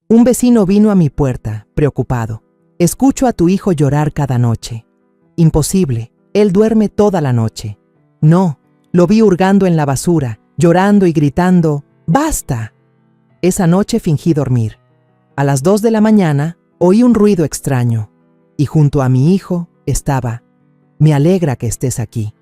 Un vecino vino a mi puerta, preocupado. Escucho a tu hijo llorar cada noche. Imposible, él duerme toda la noche. No, lo vi hurgando en la basura, llorando y gritando, ¡basta! Esa noche fingí dormir. A las 2 de la mañana oí un ruido extraño y junto a mi hijo estaba. Me alegra que estés aquí.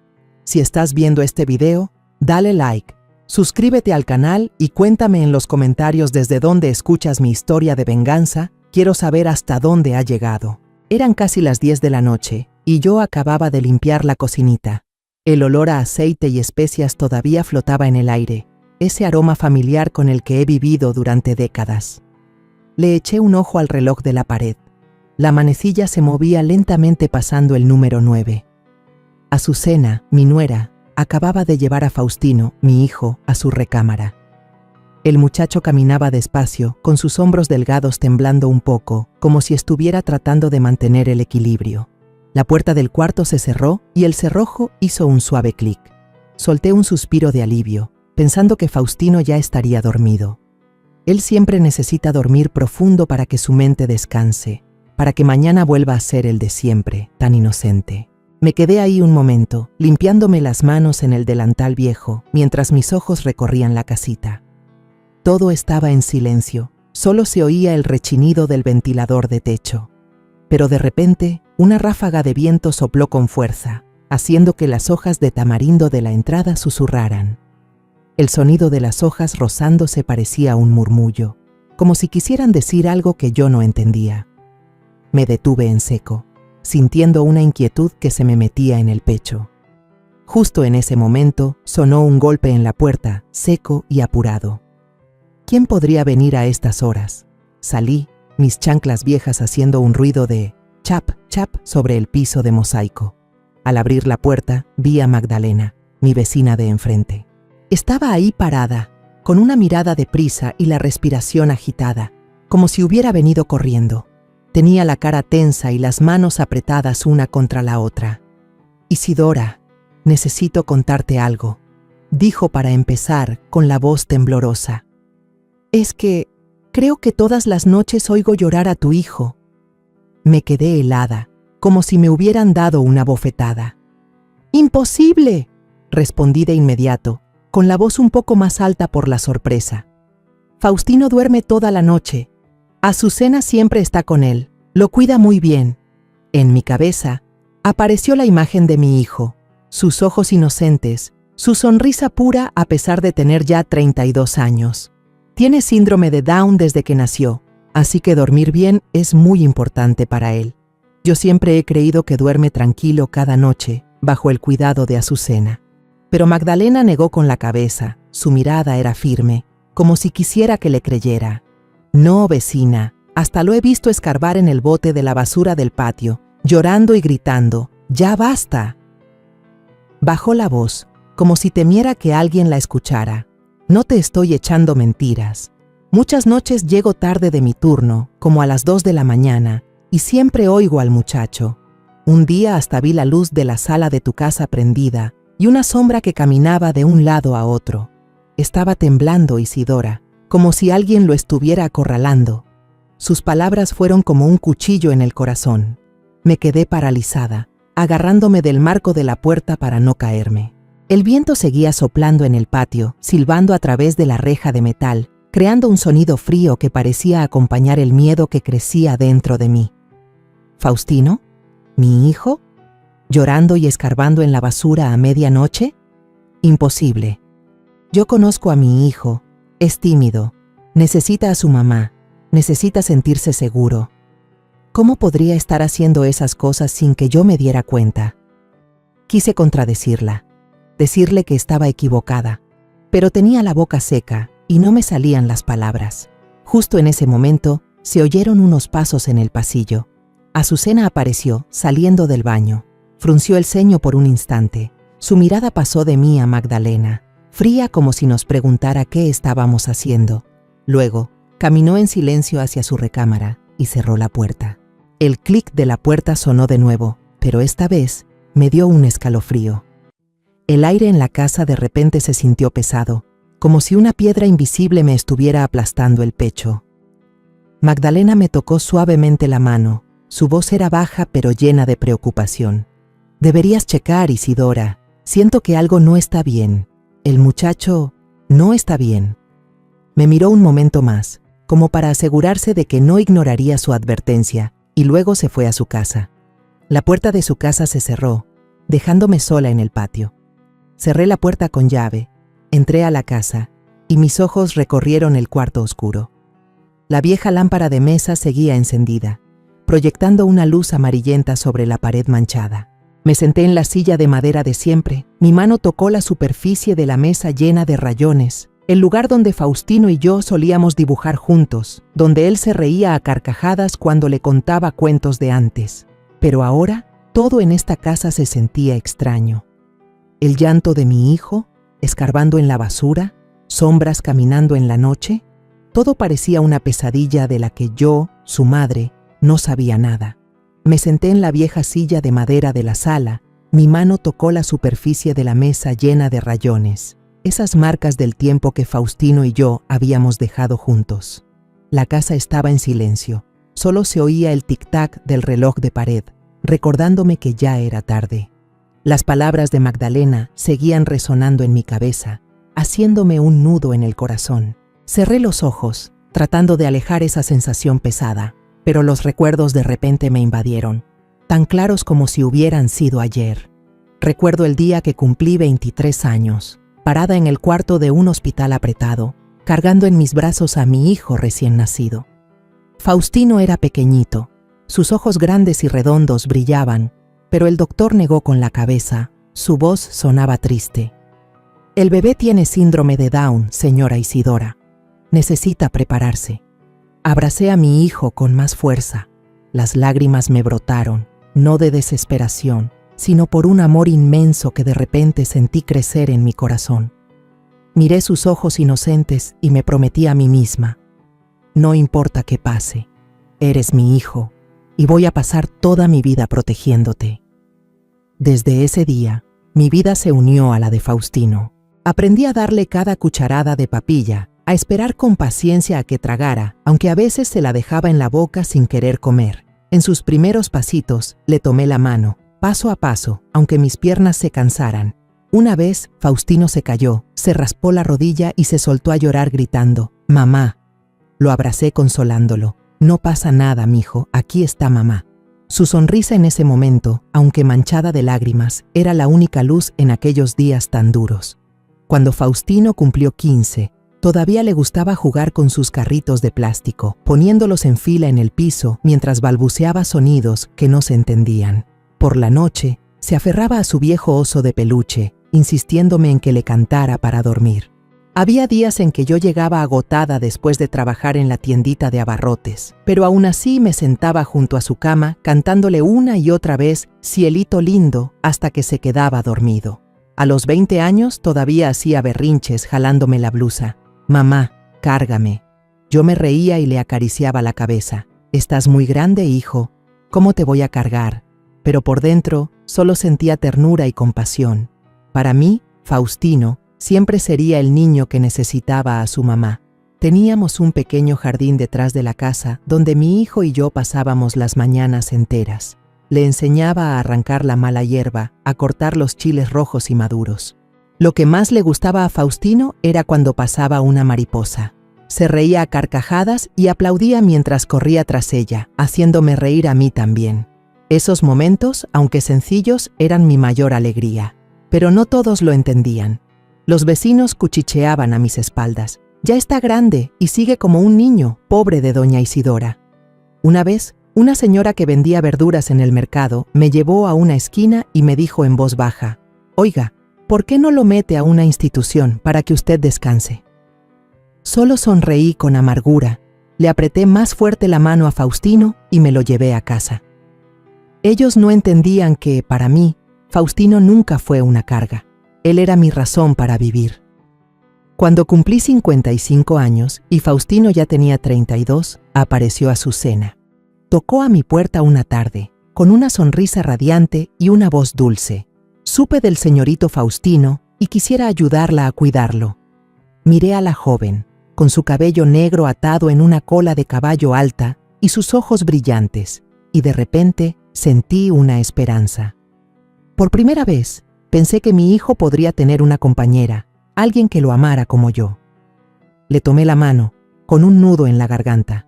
Si estás viendo este video, dale like, suscríbete al canal y cuéntame en los comentarios desde dónde escuchas mi historia de venganza. Quiero saber hasta dónde ha llegado. Eran casi las 10 de la noche y yo acababa de limpiar la cocinita. El olor a aceite y especias todavía flotaba en el aire, ese aroma familiar con el que he vivido durante décadas. Le eché un ojo al reloj de la pared. La manecilla se movía lentamente pasando el número 9. Azucena, mi nuera, acababa de llevar a Faustino, mi hijo, a su recámara. El muchacho caminaba despacio, con sus hombros delgados temblando un poco, como si estuviera tratando de mantener el equilibrio. La puerta del cuarto se cerró y el cerrojo hizo un suave clic. Solté un suspiro de alivio, pensando que Faustino ya estaría dormido. Él siempre necesita dormir profundo para que su mente descanse, para que mañana vuelva a ser el de siempre, tan inocente. Me quedé ahí un momento, limpiándome las manos en el delantal viejo, mientras mis ojos recorrían la casita. Todo estaba en silencio, solo se oía el rechinido del ventilador de techo. Pero de repente, una ráfaga de viento sopló con fuerza, haciendo que las hojas de tamarindo de la entrada susurraran. El sonido de las hojas rozándose parecía un murmullo, como si quisieran decir algo que yo no entendía. Me detuve en seco, sintiendo una inquietud que se me metía en el pecho. Justo en ese momento sonó un golpe en la puerta, seco y apurado. ¿Quién podría venir a estas horas? Salí, mis chanclas viejas haciendo un ruido de chap, chap sobre el piso de mosaico. Al abrir la puerta, vi a Magdalena, mi vecina de enfrente. Estaba ahí parada, con una mirada de prisa y la respiración agitada, como si hubiera venido corriendo. Tenía la cara tensa y las manos apretadas una contra la otra. Isidora, necesito contarte algo, dijo para empezar con la voz temblorosa. Es que creo que todas las noches oigo llorar a tu hijo. Me quedé helada, como si me hubieran dado una bofetada. ¡Imposible!, respondí de inmediato, con la voz un poco más alta por la sorpresa. Faustino duerme toda la noche. Azucena siempre está con él, lo cuida muy bien. En mi cabeza apareció la imagen de mi hijo, sus ojos inocentes, su sonrisa pura a pesar de tener ya 32 años. Tiene síndrome de Down desde que nació, así que dormir bien es muy importante para él. Yo siempre he creído que duerme tranquilo cada noche, bajo el cuidado de Azucena. Pero Magdalena negó con la cabeza, su mirada era firme, como si quisiera que le creyera. No, vecina, hasta lo he visto escarbar en el bote de la basura del patio, llorando y gritando, ¡ya basta! Bajó la voz, como si temiera que alguien la escuchara. No te estoy echando mentiras. Muchas noches llego tarde de mi turno, como a las 2 de la mañana, y siempre oigo al muchacho. Un día hasta vi la luz de la sala de tu casa prendida, y una sombra que caminaba de un lado a otro. Estaba temblando Isidora, como si alguien lo estuviera acorralando. Sus palabras fueron como un cuchillo en el corazón. Me quedé paralizada, agarrándome del marco de la puerta para no caerme. El viento seguía soplando en el patio, silbando a través de la reja de metal, creando un sonido frío que parecía acompañar el miedo que crecía dentro de mí. ¿Faustino? ¿Mi hijo? ¿Llorando y escarbando en la basura a medianoche? Imposible. Yo conozco a mi hijo. Es tímido. Necesita a su mamá. Necesita sentirse seguro. ¿Cómo podría estar haciendo esas cosas sin que yo me diera cuenta? Quise contradecirla, decirle que estaba equivocada, pero tenía la boca seca y no me salían las palabras. Justo en ese momento se oyeron unos pasos en el pasillo. Azucena apareció, saliendo del baño. Frunció el ceño por un instante. Su mirada pasó de mí a Magdalena, fría como si nos preguntara qué estábamos haciendo. Luego, caminó en silencio hacia su recámara y cerró la puerta. El clic de la puerta sonó de nuevo, pero esta vez me dio un escalofrío. El aire en la casa de repente se sintió pesado, como si una piedra invisible me estuviera aplastando el pecho. Magdalena me tocó suavemente la mano. Su voz era baja pero llena de preocupación. Deberías checar, Isidora. Siento que algo no está bien. El muchacho no está bien. Me miró un momento más, como para asegurarse de que no ignoraría su advertencia, y luego se fue a su casa. La puerta de su casa se cerró, dejándome sola en el patio. Cerré la puerta con llave, entré a la casa, y mis ojos recorrieron el cuarto oscuro. La vieja lámpara de mesa seguía encendida, proyectando una luz amarillenta sobre la pared manchada. Me senté en la silla de madera de siempre, mi mano tocó la superficie de la mesa llena de rayones, el lugar donde Faustino y yo solíamos dibujar juntos, donde él se reía a carcajadas cuando le contaba cuentos de antes. Pero ahora, todo en esta casa se sentía extraño. El llanto de mi hijo, escarbando en la basura, sombras caminando en la noche, todo parecía una pesadilla de la que yo, su madre, no sabía nada. Me senté en la vieja silla de madera de la sala, mi mano tocó la superficie de la mesa llena de rayones, esas marcas del tiempo que Faustino y yo habíamos dejado juntos. La casa estaba en silencio, solo se oía el tic-tac del reloj de pared, recordándome que ya era tarde. Las palabras de Magdalena seguían resonando en mi cabeza, haciéndome un nudo en el corazón. Cerré los ojos, tratando de alejar esa sensación pesada, pero los recuerdos de repente me invadieron, tan claros como si hubieran sido ayer. Recuerdo el día que cumplí 23 años, parada en el cuarto de un hospital apretado, cargando en mis brazos a mi hijo recién nacido. Faustino era pequeñito, sus ojos grandes y redondos brillaban, pero el doctor negó con la cabeza, su voz sonaba triste. El bebé tiene síndrome de Down, señora Isidora. Necesita prepararse. Abracé a mi hijo con más fuerza. Las lágrimas me brotaron, no de desesperación, sino por un amor inmenso que de repente sentí crecer en mi corazón. Miré sus ojos inocentes y me prometí a mí misma: no importa qué pase, eres mi hijo y voy a pasar toda mi vida protegiéndote. Desde ese día, mi vida se unió a la de Faustino. Aprendí a darle cada cucharada de papilla, a esperar con paciencia a que tragara, aunque a veces se la dejaba en la boca sin querer comer. En sus primeros pasitos, le tomé la mano, paso a paso, aunque mis piernas se cansaran. Una vez, Faustino se cayó, se raspó la rodilla y se soltó a llorar gritando: «¡Mamá!». Lo abracé consolándolo. «No pasa nada, mijo, aquí está mamá». Su sonrisa en ese momento, aunque manchada de lágrimas, era la única luz en aquellos días tan duros. Cuando Faustino cumplió 15, todavía le gustaba jugar con sus carritos de plástico, poniéndolos en fila en el piso mientras balbuceaba sonidos que no se entendían. Por la noche, se aferraba a su viejo oso de peluche, insistiéndome en que le cantara para dormir. Había días en que yo llegaba agotada después de trabajar en la tiendita de abarrotes, pero aún así me sentaba junto a su cama cantándole una y otra vez «Cielito lindo» hasta que se quedaba dormido. A los 20 años todavía hacía berrinches jalándome la blusa. «Mamá, cárgame». Yo me reía y le acariciaba la cabeza. «Estás muy grande, hijo. ¿Cómo te voy a cargar?». Pero por dentro solo sentía ternura y compasión. Para mí, Faustino siempre sería el niño que necesitaba a su mamá. Teníamos un pequeño jardín detrás de la casa donde mi hijo y yo pasábamos las mañanas enteras. Le enseñaba a arrancar la mala hierba, a cortar los chiles rojos y maduros. Lo que más le gustaba a Faustino era cuando pasaba una mariposa. Se reía a carcajadas y aplaudía mientras corría tras ella, haciéndome reír a mí también. Esos momentos, aunque sencillos, eran mi mayor alegría. Pero no todos lo entendían. Los vecinos cuchicheaban a mis espaldas. «Ya está grande y sigue como un niño, pobre de doña Isidora». Una vez, una señora que vendía verduras en el mercado me llevó a una esquina y me dijo en voz baja: «Oiga, ¿por qué no lo mete a una institución para que usted descanse?». Solo sonreí con amargura, le apreté más fuerte la mano a Faustino y me lo llevé a casa. Ellos no entendían que, para mí, Faustino nunca fue una carga. Él era mi razón para vivir. Cuando cumplí 55 años y Faustino ya tenía 32, apareció Azucena. Tocó a mi puerta una tarde, con una sonrisa radiante y una voz dulce. Supe del señorito Faustino y quisiera ayudarla a cuidarlo. Miré a la joven. con su cabello negro atado en una cola de caballo alta y sus ojos brillantes, y de repente sentí una esperanza. Por primera vez, pensé que mi hijo podría tener una compañera, alguien que lo amara como yo. Le tomé la mano, con un nudo en la garganta.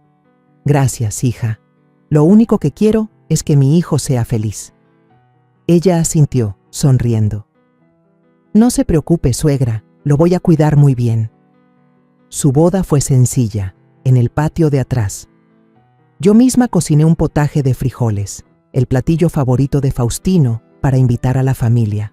Gracias, hija. Lo único que quiero es que mi hijo sea feliz. Ella asintió, sonriendo. No se preocupe, suegra, lo voy a cuidar muy bien. Su boda fue sencilla, en el patio de atrás. Yo misma cociné un potaje de frijoles, el platillo favorito de Faustino, para invitar a la familia.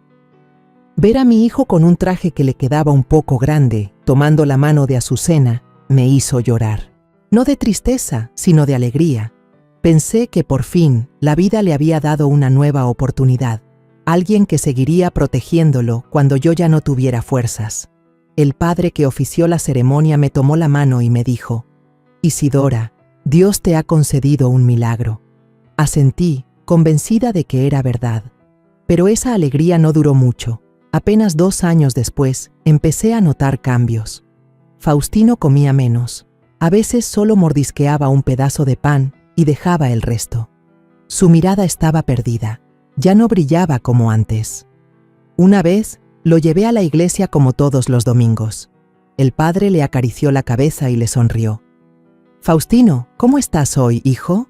Ver a mi hijo con un traje que le quedaba un poco grande, tomando la mano de Azucena, me hizo llorar. No de tristeza, sino de alegría. Pensé que por fin la vida le había dado una nueva oportunidad, alguien que seguiría protegiéndolo cuando yo ya no tuviera fuerzas. El padre que ofició la ceremonia me tomó la mano y me dijo: Isidora, Dios te ha concedido un milagro. Asentí, convencida de que era verdad. Pero esa alegría no duró mucho. Apenas 2 años después, empecé a notar cambios. Faustino comía menos. A veces solo mordisqueaba un pedazo de pan y dejaba el resto. Su mirada estaba perdida. Ya no brillaba como antes. Una vez, lo llevé a la iglesia como todos los domingos. El padre le acarició la cabeza y le sonrió. «Faustino, ¿cómo estás hoy, hijo?»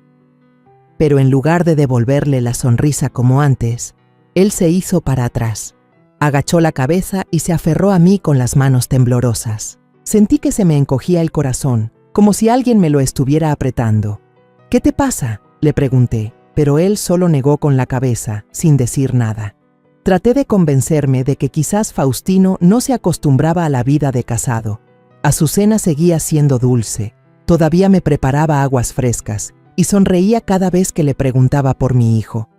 Pero en lugar de devolverle la sonrisa como antes, él se hizo para atrás. Agachó la cabeza y se aferró a mí con las manos temblorosas. Sentí que se me encogía el corazón, como si alguien me lo estuviera apretando. «¿Qué te pasa?», le pregunté, pero él solo negó con la cabeza, sin decir nada. Traté de convencerme de que quizás Faustino no se acostumbraba a la vida de casado. Azucena seguía siendo dulce, todavía me preparaba aguas frescas y sonreía cada vez que le preguntaba por mi hijo.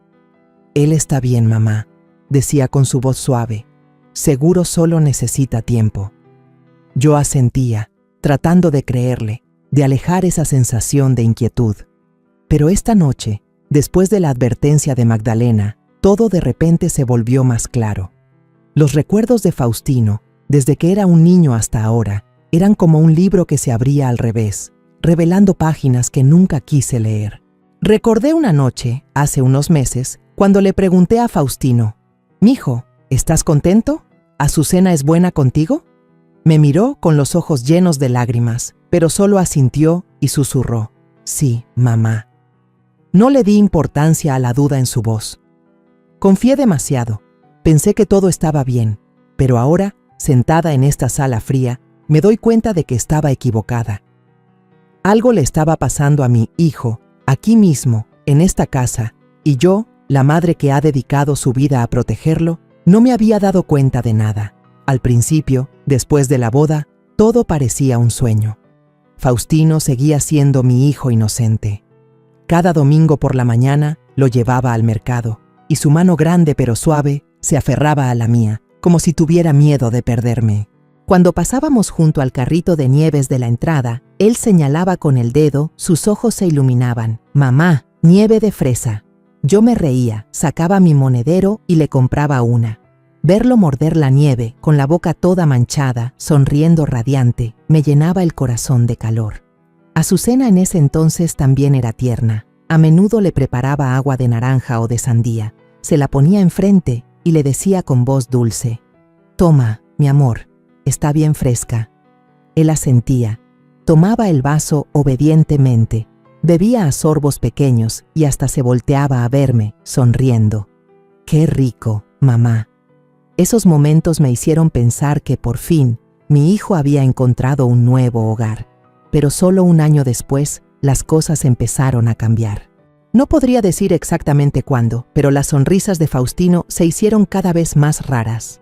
«Él está bien, mamá», decía con su voz suave. «Seguro solo necesita tiempo». Yo asentía, tratando de creerle, de alejar esa sensación de inquietud. Pero esta noche, después de la advertencia de Magdalena, todo de repente se volvió más claro. Los recuerdos de Faustino, desde que era un niño hasta ahora, eran como un libro que se abría al revés, revelando páginas que nunca quise leer. Recordé una noche, hace unos meses, cuando le pregunté a Faustino: «Mijo, ¿estás contento? ¿Azucena es buena contigo?». Me miró con los ojos llenos de lágrimas, pero solo asintió y susurró: «Sí, mamá». No le di importancia a la duda en su voz. Confié demasiado. Pensé que todo estaba bien, pero ahora, sentada en esta sala fría, me doy cuenta de que estaba equivocada. Algo le estaba pasando a mi hijo, aquí mismo, en esta casa, y yo, la madre que ha dedicado su vida a protegerlo, no me había dado cuenta de nada. Al principio, después de la boda, todo parecía un sueño. Faustino seguía siendo mi hijo inocente. Cada domingo por la mañana lo llevaba al mercado, y su mano grande pero suave se aferraba a la mía, como si tuviera miedo de perderme. Cuando pasábamos junto al carrito de nieves de la entrada, él señalaba con el dedo, sus ojos se iluminaban. «Mamá, nieve de fresa». Yo me reía, sacaba mi monedero y le compraba una. Verlo morder la nieve, con la boca toda manchada, sonriendo radiante, me llenaba el corazón de calor. Azucena en ese entonces también era tierna. A menudo le preparaba agua de naranja o de sandía, se la ponía enfrente y le decía con voz dulce: «Toma, mi amor, está bien fresca». Él asentía, tomaba el vaso obedientemente, bebía a sorbos pequeños y hasta se volteaba a verme, sonriendo. «Qué rico, mamá». Esos momentos me hicieron pensar que por fin mi hijo había encontrado un nuevo hogar. Pero solo un año después, las cosas empezaron a cambiar. No podría decir exactamente cuándo, pero las sonrisas de Faustino se hicieron cada vez más raras.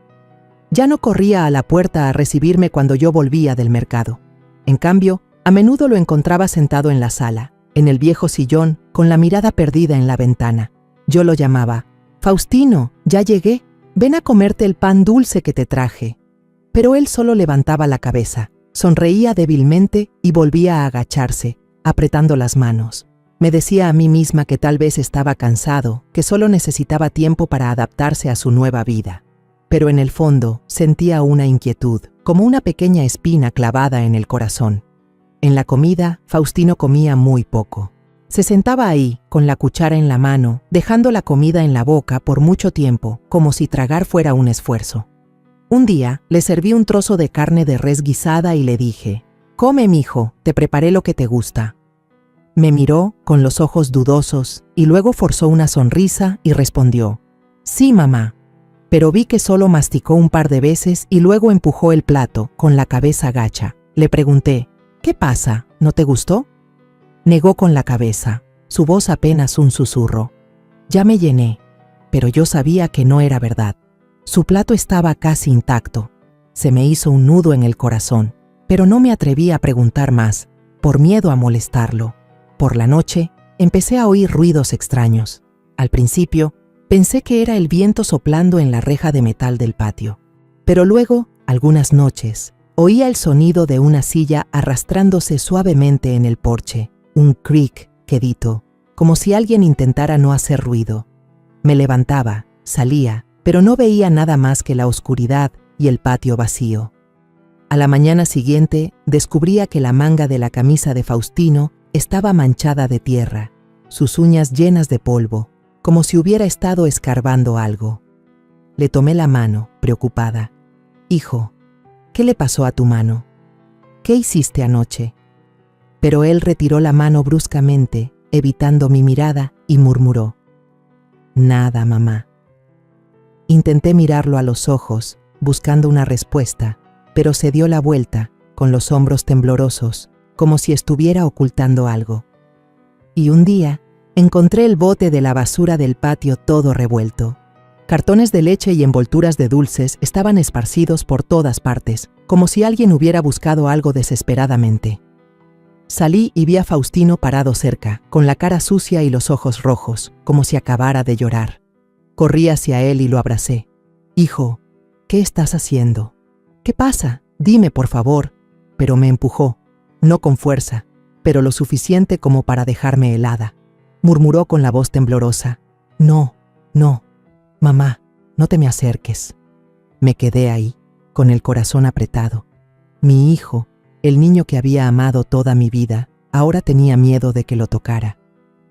Ya no corría a la puerta a recibirme cuando yo volvía del mercado. En cambio, a menudo lo encontraba sentado en la sala, en el viejo sillón, con la mirada perdida en la ventana. Yo lo llamaba: «Faustino, ya llegué, ven a comerte el pan dulce que te traje». Pero él solo levantaba la cabeza, sonreía débilmente y volvía a agacharse, apretando las manos. Me decía a mí misma que tal vez estaba cansado, que solo necesitaba tiempo para adaptarse a su nueva vida. Pero en el fondo sentía una inquietud, como una pequeña espina clavada en el corazón. En la comida, Faustino comía muy poco. Se sentaba ahí, con la cuchara en la mano, dejando la comida en la boca por mucho tiempo, como si tragar fuera un esfuerzo. Un día, le serví un trozo de carne de res guisada y le dije: «Come, mijo, te preparé lo que te gusta». Me miró con los ojos dudosos y luego forzó una sonrisa y respondió: «Sí, mamá». Pero vi que solo masticó un par de veces y luego empujó el plato, con la cabeza gacha. Le pregunté: «¿Qué pasa? ¿No te gustó?». Negó con la cabeza, su voz apenas un susurro. Ya me llené, pero yo sabía que no era verdad. Su plato estaba casi intacto. Se me hizo un nudo en el corazón, pero no me atreví a preguntar más, por miedo a molestarlo. Por la noche, empecé a oír ruidos extraños. Al principio, pensé que era el viento soplando en la reja de metal del patio. Pero luego, algunas noches, oía el sonido de una silla arrastrándose suavemente en el porche, un cric quedito, como si alguien intentara no hacer ruido. Me levantaba, salía, pero no veía nada más que la oscuridad y el patio vacío. A la mañana siguiente, descubría que la manga de la camisa de Faustino estaba manchada de tierra, sus uñas llenas de polvo, como si hubiera estado escarbando algo. Le tomé la mano, preocupada. «Hijo, ¿qué le pasó a tu mano? ¿Qué hiciste anoche?». Pero él retiró la mano bruscamente, evitando mi mirada, y murmuró: «Nada, mamá». Intenté mirarlo a los ojos, buscando una respuesta, pero se dio la vuelta, con los hombros temblorosos, como si estuviera ocultando algo. Y un día, encontré el bote de la basura del patio todo revuelto. Cartones de leche y envolturas de dulces estaban esparcidos por todas partes, como si alguien hubiera buscado algo desesperadamente. Salí y vi a Faustino parado cerca, con la cara sucia y los ojos rojos, como si acabara de llorar. Corrí hacia él y lo abracé. «Hijo, ¿qué estás haciendo? ¿Qué pasa? Dime, por favor». Pero me empujó, no con fuerza, pero lo suficiente como para dejarme helada. Murmuró con la voz temblorosa: «No, no, mamá, no te me acerques». Me quedé ahí, con el corazón apretado. Mi hijo, el niño que había amado toda mi vida, ahora tenía miedo de que lo tocara.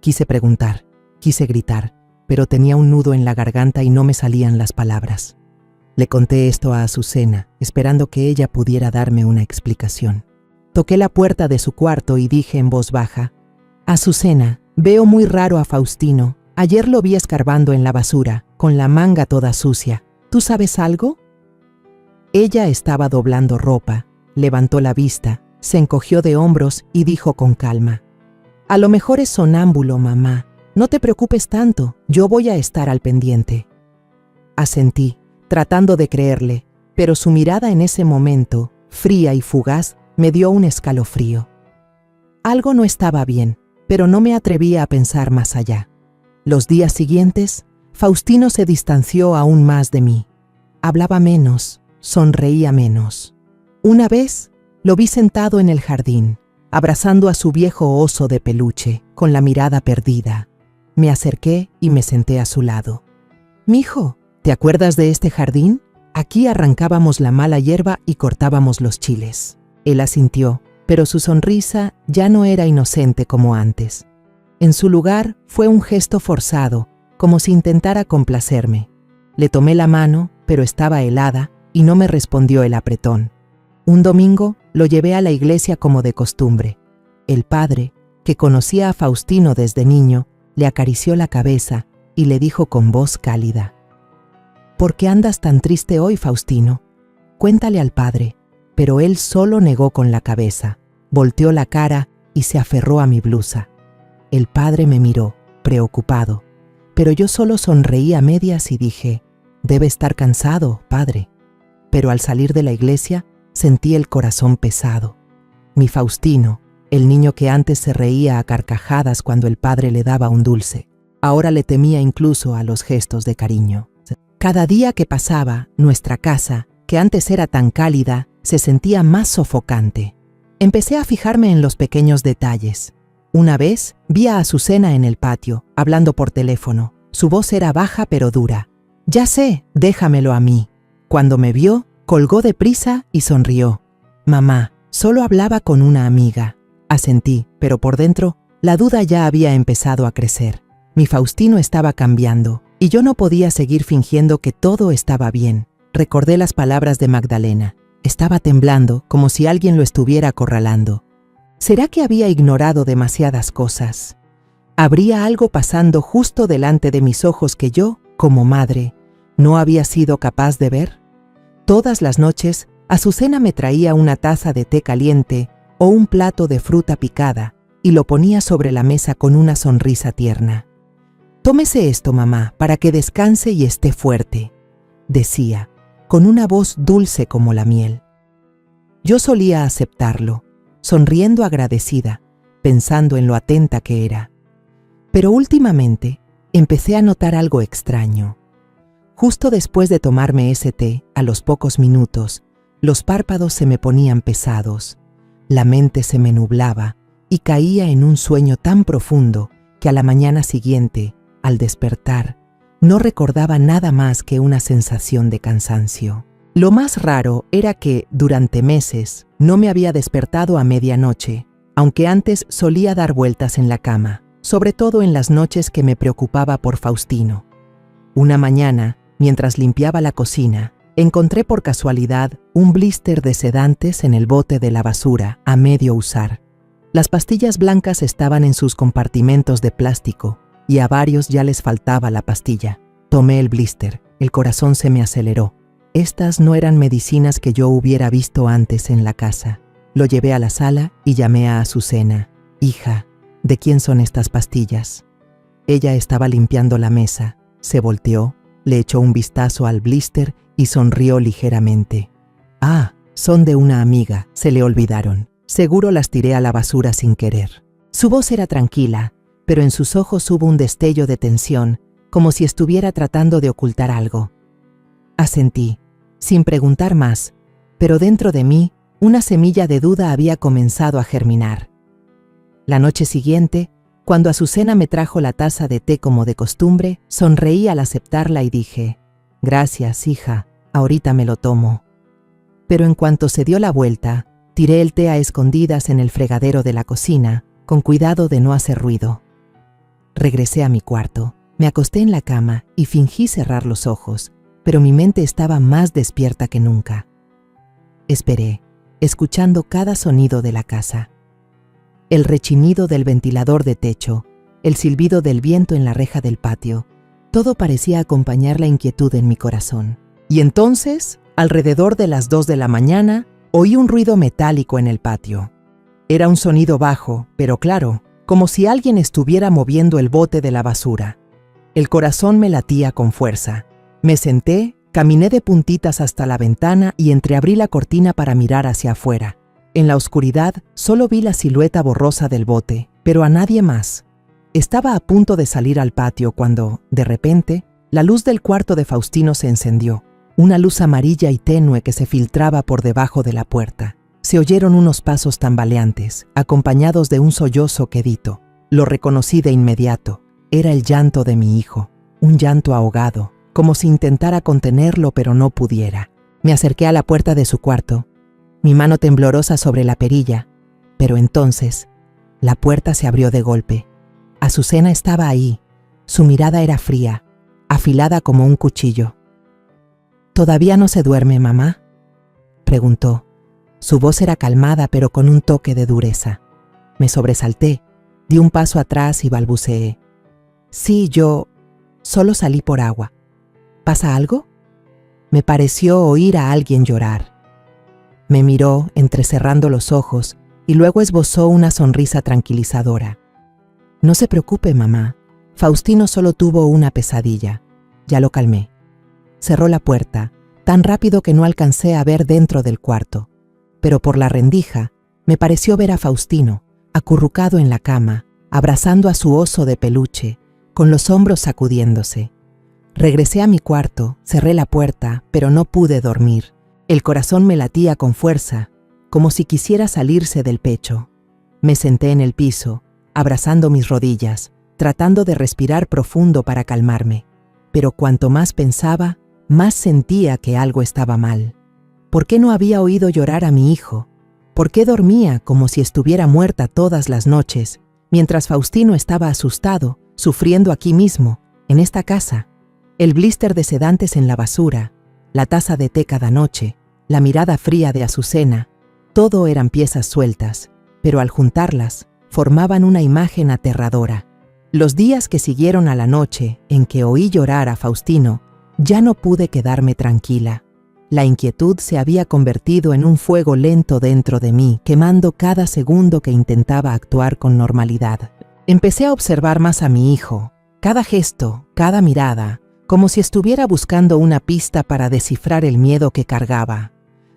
Quise preguntar, quise gritar, pero tenía un nudo en la garganta y no me salían las palabras. Le conté esto a Azucena, esperando que ella pudiera darme una explicación. Toqué la puerta de su cuarto y dije en voz baja: «Azucena, veo muy raro a Faustino. Ayer lo vi escarbando en la basura, con la manga toda sucia. ¿Tú sabes algo?». Ella estaba doblando ropa, levantó la vista, se encogió de hombros y dijo con calma: «A lo mejor es sonámbulo, mamá. No te preocupes tanto, yo voy a estar al pendiente». Asentí, tratando de creerle, pero su mirada en ese momento, fría y fugaz, me dio un escalofrío. Algo no estaba bien, pero no me atrevía a pensar más allá. Los días siguientes, Faustino se distanció aún más de mí. Hablaba menos, sonreía menos. Una vez, lo vi sentado en el jardín, abrazando a su viejo oso de peluche, con la mirada perdida. Me acerqué y me senté a su lado. «Mijo, ¿te acuerdas de este jardín? Aquí arrancábamos la mala hierba y cortábamos los chiles». Él asintió, pero su sonrisa ya no era inocente como antes. En su lugar fue un gesto forzado, como si intentara complacerme. Le tomé la mano, pero estaba helada y no me respondió el apretón. Un domingo lo llevé a la iglesia como de costumbre. El padre, que conocía a Faustino desde niño, le acarició la cabeza y le dijo con voz cálida: «¿Por qué andas tan triste hoy, Faustino? Cuéntale al padre». Pero él solo negó con la cabeza, volteó la cara y se aferró a mi blusa. El padre me miró, preocupado, pero yo solo sonreí a medias y dije: «Debe estar cansado, padre». Pero al salir de la iglesia, sentí el corazón pesado. Mi Faustino, el niño que antes se reía a carcajadas cuando el padre le daba un dulce, ahora le temía incluso a los gestos de cariño. Cada día que pasaba, nuestra casa, que antes era tan cálida, se sentía más sofocante. Empecé a fijarme en los pequeños detalles. Una vez vi a Azucena en el patio, hablando por teléfono. Su voz era baja pero dura. «Ya sé, déjamelo a mí». Cuando me vio, Colgó deprisa y sonrió. Mamá, solo hablaba con una amiga. Asentí, pero por dentro, la duda ya había empezado a crecer. Mi Faustino estaba cambiando, y yo no podía seguir fingiendo que todo estaba bien. Recordé las palabras de Magdalena. Estaba temblando, como si alguien lo estuviera acorralando. ¿Será que había ignorado demasiadas cosas? ¿Habría algo pasando justo delante de mis ojos que yo, como madre, no había sido capaz de ver? Todas las noches, Azucena me traía una taza de té caliente o un plato de fruta picada y lo ponía sobre la mesa con una sonrisa tierna. «Tómese esto, mamá, para que descanse y esté fuerte», decía, con una voz dulce como la miel. Yo solía aceptarlo, sonriendo agradecida, pensando en lo atenta que era. Pero últimamente empecé a notar algo extraño. Justo después de tomarme ese té, a los pocos minutos, los párpados se me ponían pesados, la mente se me nublaba y caía en un sueño tan profundo que a la mañana siguiente, al despertar, no recordaba nada más que una sensación de cansancio. Lo más raro era que, durante meses, no me había despertado a medianoche, aunque antes solía dar vueltas en la cama, sobre todo en las noches que me preocupaba por Faustino. Una mañana, mientras limpiaba la cocina, encontré por casualidad un blister de sedantes en el bote de la basura, a medio usar. Las pastillas blancas estaban en sus compartimentos de plástico, y a varios ya les faltaba la pastilla. Tomé el blister, el corazón se me aceleró. Estas no eran medicinas que yo hubiera visto antes en la casa. Lo llevé a la sala y llamé a Azucena. «Hija, ¿de quién son estas pastillas?». Ella estaba limpiando la mesa, se volteó, le echó un vistazo al blister y sonrió ligeramente. «Ah, son de una amiga, se le olvidaron. Seguro las tiré a la basura sin querer». Su voz era tranquila, pero en sus ojos hubo un destello de tensión, como si estuviera tratando de ocultar algo. Asentí, sin preguntar más, pero dentro de mí, una semilla de duda había comenzado a germinar. La noche siguiente, cuando Azucena me trajo la taza de té como de costumbre, sonreí al aceptarla y dije: «Gracias, hija, ahorita me lo tomo». Pero en cuanto se dio la vuelta, tiré el té a escondidas en el fregadero de la cocina, con cuidado de no hacer ruido. Regresé a mi cuarto, me acosté en la cama y fingí cerrar los ojos, pero mi mente estaba más despierta que nunca. Esperé, escuchando cada sonido de la casa. El rechinido del ventilador de techo, el silbido del viento en la reja del patio, todo parecía acompañar la inquietud en mi corazón. Y entonces, alrededor de las 2 de la mañana, oí un ruido metálico en el patio. Era un sonido bajo, pero claro, como si alguien estuviera moviendo el bote de la basura. El corazón me latía con fuerza. Me senté, caminé de puntitas hasta la ventana y entreabrí la cortina para mirar hacia afuera. En la oscuridad solo vi la silueta borrosa del bote, pero a nadie más. Estaba a punto de salir al patio cuando, de repente, la luz del cuarto de Faustino se encendió, una luz amarilla y tenue que se filtraba por debajo de la puerta. Se oyeron unos pasos tambaleantes, acompañados de un sollozo quedito. Lo reconocí de inmediato. Era el llanto de mi hijo, un llanto ahogado, como si intentara contenerlo pero no pudiera. Me acerqué a la puerta de su cuarto, mi mano temblorosa sobre la perilla, pero entonces la puerta se abrió de golpe. Azucena estaba ahí, su mirada era fría, afilada como un cuchillo. «¿Todavía no se duerme, mamá?», preguntó. Su voz era calmada pero con un toque de dureza. Me sobresalté, di un paso atrás y balbuceé: «Sí, yo solo salí por agua. ¿Pasa algo?». Me pareció oír a alguien llorar. Me miró entrecerrando los ojos y luego esbozó una sonrisa tranquilizadora. «No se preocupe, mamá. Faustino solo tuvo una pesadilla». Ya lo calmé. Cerró la puerta, tan rápido que no alcancé a ver dentro del cuarto. Pero por la rendija me pareció ver a Faustino, acurrucado en la cama, abrazando a su oso de peluche, con los hombros sacudiéndose. Regresé a mi cuarto, cerré la puerta, pero no pude dormir. El corazón me latía con fuerza, como si quisiera salirse del pecho. Me senté en el piso, abrazando mis rodillas, tratando de respirar profundo para calmarme. Pero cuanto más pensaba, más sentía que algo estaba mal. ¿Por qué no había oído llorar a mi hijo? ¿Por qué dormía como si estuviera muerta todas las noches, mientras Faustino estaba asustado, sufriendo aquí mismo, en esta casa? El blister de sedantes en la basura, la taza de té cada noche, la mirada fría de Azucena, todo eran piezas sueltas, pero al juntarlas, formaban una imagen aterradora. Los días que siguieron a la noche en que oí llorar a Faustino, ya no pude quedarme tranquila. La inquietud se había convertido en un fuego lento dentro de mí, quemando cada segundo que intentaba actuar con normalidad. Empecé a observar más a mi hijo, cada gesto, cada mirada, como si estuviera buscando una pista para descifrar el miedo que cargaba.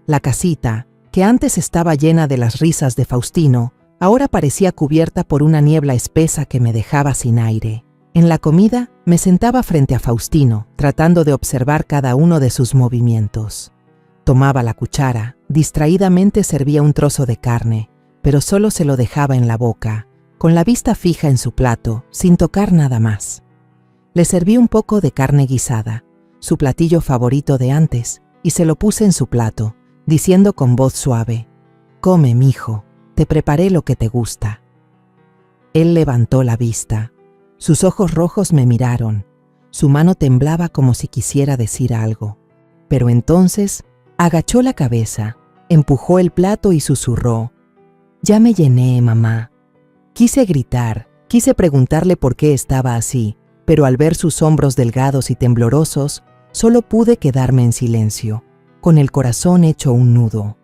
La casita, que antes estaba llena de las risas de Faustino, ahora parecía cubierta por una niebla espesa que me dejaba sin aire. En la comida, me sentaba frente a Faustino, tratando de observar cada uno de sus movimientos. Tomaba la cuchara, distraídamente servía un trozo de carne, pero solo se lo dejaba en la boca, con la vista fija en su plato, sin tocar nada más. Le serví un poco de carne guisada, su platillo favorito de antes, y se lo puse en su plato, diciendo con voz suave: «Come, mijo, te preparé lo que te gusta». Él levantó la vista. Sus ojos rojos me miraron. Su mano temblaba como si quisiera decir algo. Pero entonces agachó la cabeza, empujó el plato y susurró: «Ya me llené, mamá». Quise gritar, quise preguntarle por qué estaba así, pero al ver sus hombros delgados y temblorosos, solo pude quedarme en silencio, con el corazón hecho un nudo.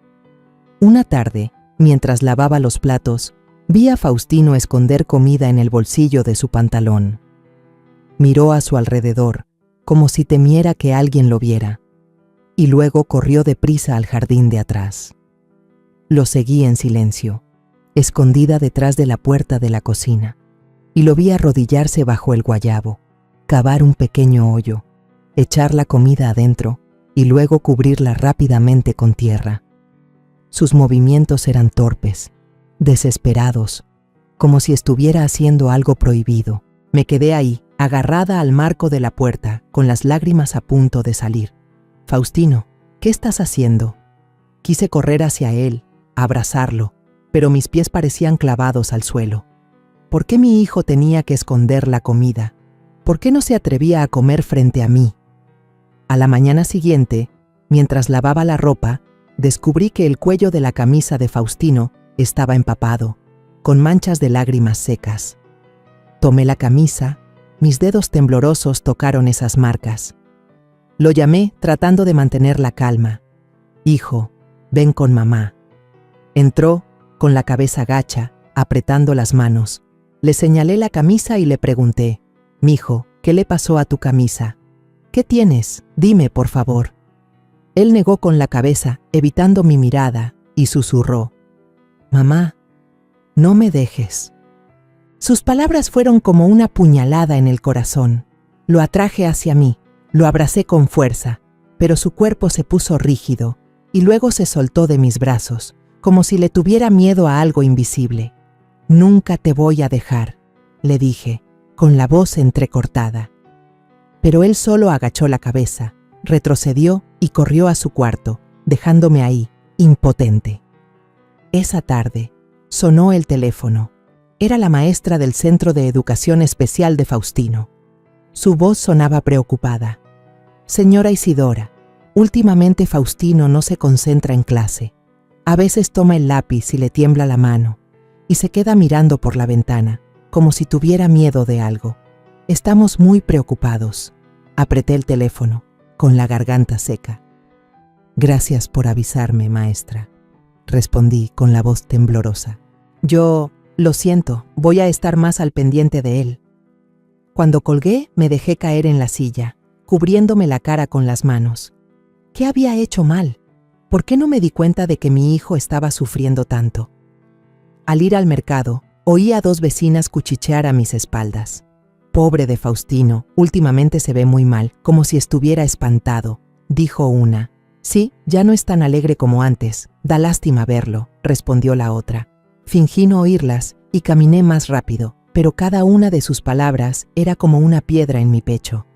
Una tarde, mientras lavaba los platos, vi a Faustino esconder comida en el bolsillo de su pantalón. Miró a su alrededor, como si temiera que alguien lo viera, y luego corrió deprisa al jardín de atrás. Lo seguí en silencio, escondida detrás de la puerta de la cocina, y lo vi arrodillarse bajo el guayabo, cavar un pequeño hoyo, echar la comida adentro y luego cubrirla rápidamente con tierra. Sus movimientos eran torpes, desesperados, como si estuviera haciendo algo prohibido. Me quedé ahí, agarrada al marco de la puerta, con las lágrimas a punto de salir. «Faustino, ¿qué estás haciendo?». Quise correr hacia él, abrazarlo, pero mis pies parecían clavados al suelo. ¿Por qué mi hijo tenía que esconder la comida? ¿Por qué no se atrevía a comer frente a mí? A la mañana siguiente, mientras lavaba la ropa, descubrí que el cuello de la camisa de Faustino estaba empapado, con manchas de lágrimas secas. Tomé la camisa, mis dedos temblorosos tocaron esas marcas. Lo llamé tratando de mantener la calma. «Hijo, ven con mamá». Entró, con la cabeza gacha, apretando las manos. Le señalé la camisa y le pregunté: «Mijo, ¿qué le pasó a tu camisa? ¿Qué tienes? Dime, por favor». Él negó con la cabeza, evitando mi mirada, y susurró: «Mamá, no me dejes». Sus palabras fueron como una puñalada en el corazón. Lo atraje hacia mí, lo abracé con fuerza, pero su cuerpo se puso rígido y luego se soltó de mis brazos, como si le tuviera miedo a algo invisible. «Nunca te voy a dejar», le dije, con la voz entrecortada. Pero él solo agachó la cabeza, retrocedió y corrió a su cuarto, dejándome ahí, impotente. Esa tarde, sonó el teléfono. Era la maestra del Centro de Educación Especial de Faustino. Su voz sonaba preocupada. «Señora Isidora, últimamente Faustino no se concentra en clase. A veces toma el lápiz y le tiembla la mano, y se queda mirando por la ventana, como si tuviera miedo de algo. Estamos muy preocupados». Apreté el teléfono, con la garganta seca. «Gracias por avisarme, maestra», respondí con la voz temblorosa. «Yo, lo siento, voy a estar más al pendiente de él». Cuando colgué, me dejé caer en la silla, cubriéndome la cara con las manos. ¿Qué había hecho mal? ¿Por qué no me di cuenta de que mi hijo estaba sufriendo tanto? Al ir al mercado, oí a 2 vecinas cuchichear a mis espaldas. «Pobre de Faustino, últimamente se ve muy mal, como si estuviera espantado», dijo una. «Sí, ya no es tan alegre como antes, da lástima verlo», respondió la otra. Fingí no oírlas y caminé más rápido, pero cada una de sus palabras era como una piedra en mi pecho.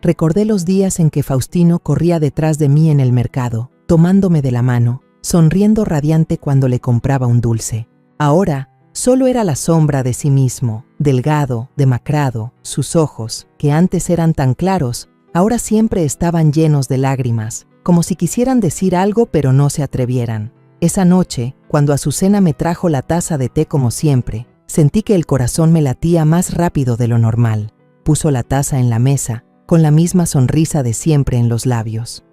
Recordé los días en que Faustino corría detrás de mí en el mercado, tomándome de la mano, sonriendo radiante cuando le compraba un dulce. Ahora, solo era la sombra de sí mismo, delgado, demacrado. Sus ojos, que antes eran tan claros, ahora siempre estaban llenos de lágrimas, como si quisieran decir algo pero no se atrevieran. Esa noche, cuando Azucena me trajo la taza de té como siempre, sentí que el corazón me latía más rápido de lo normal. Puso la taza en la mesa, con la misma sonrisa de siempre en los labios.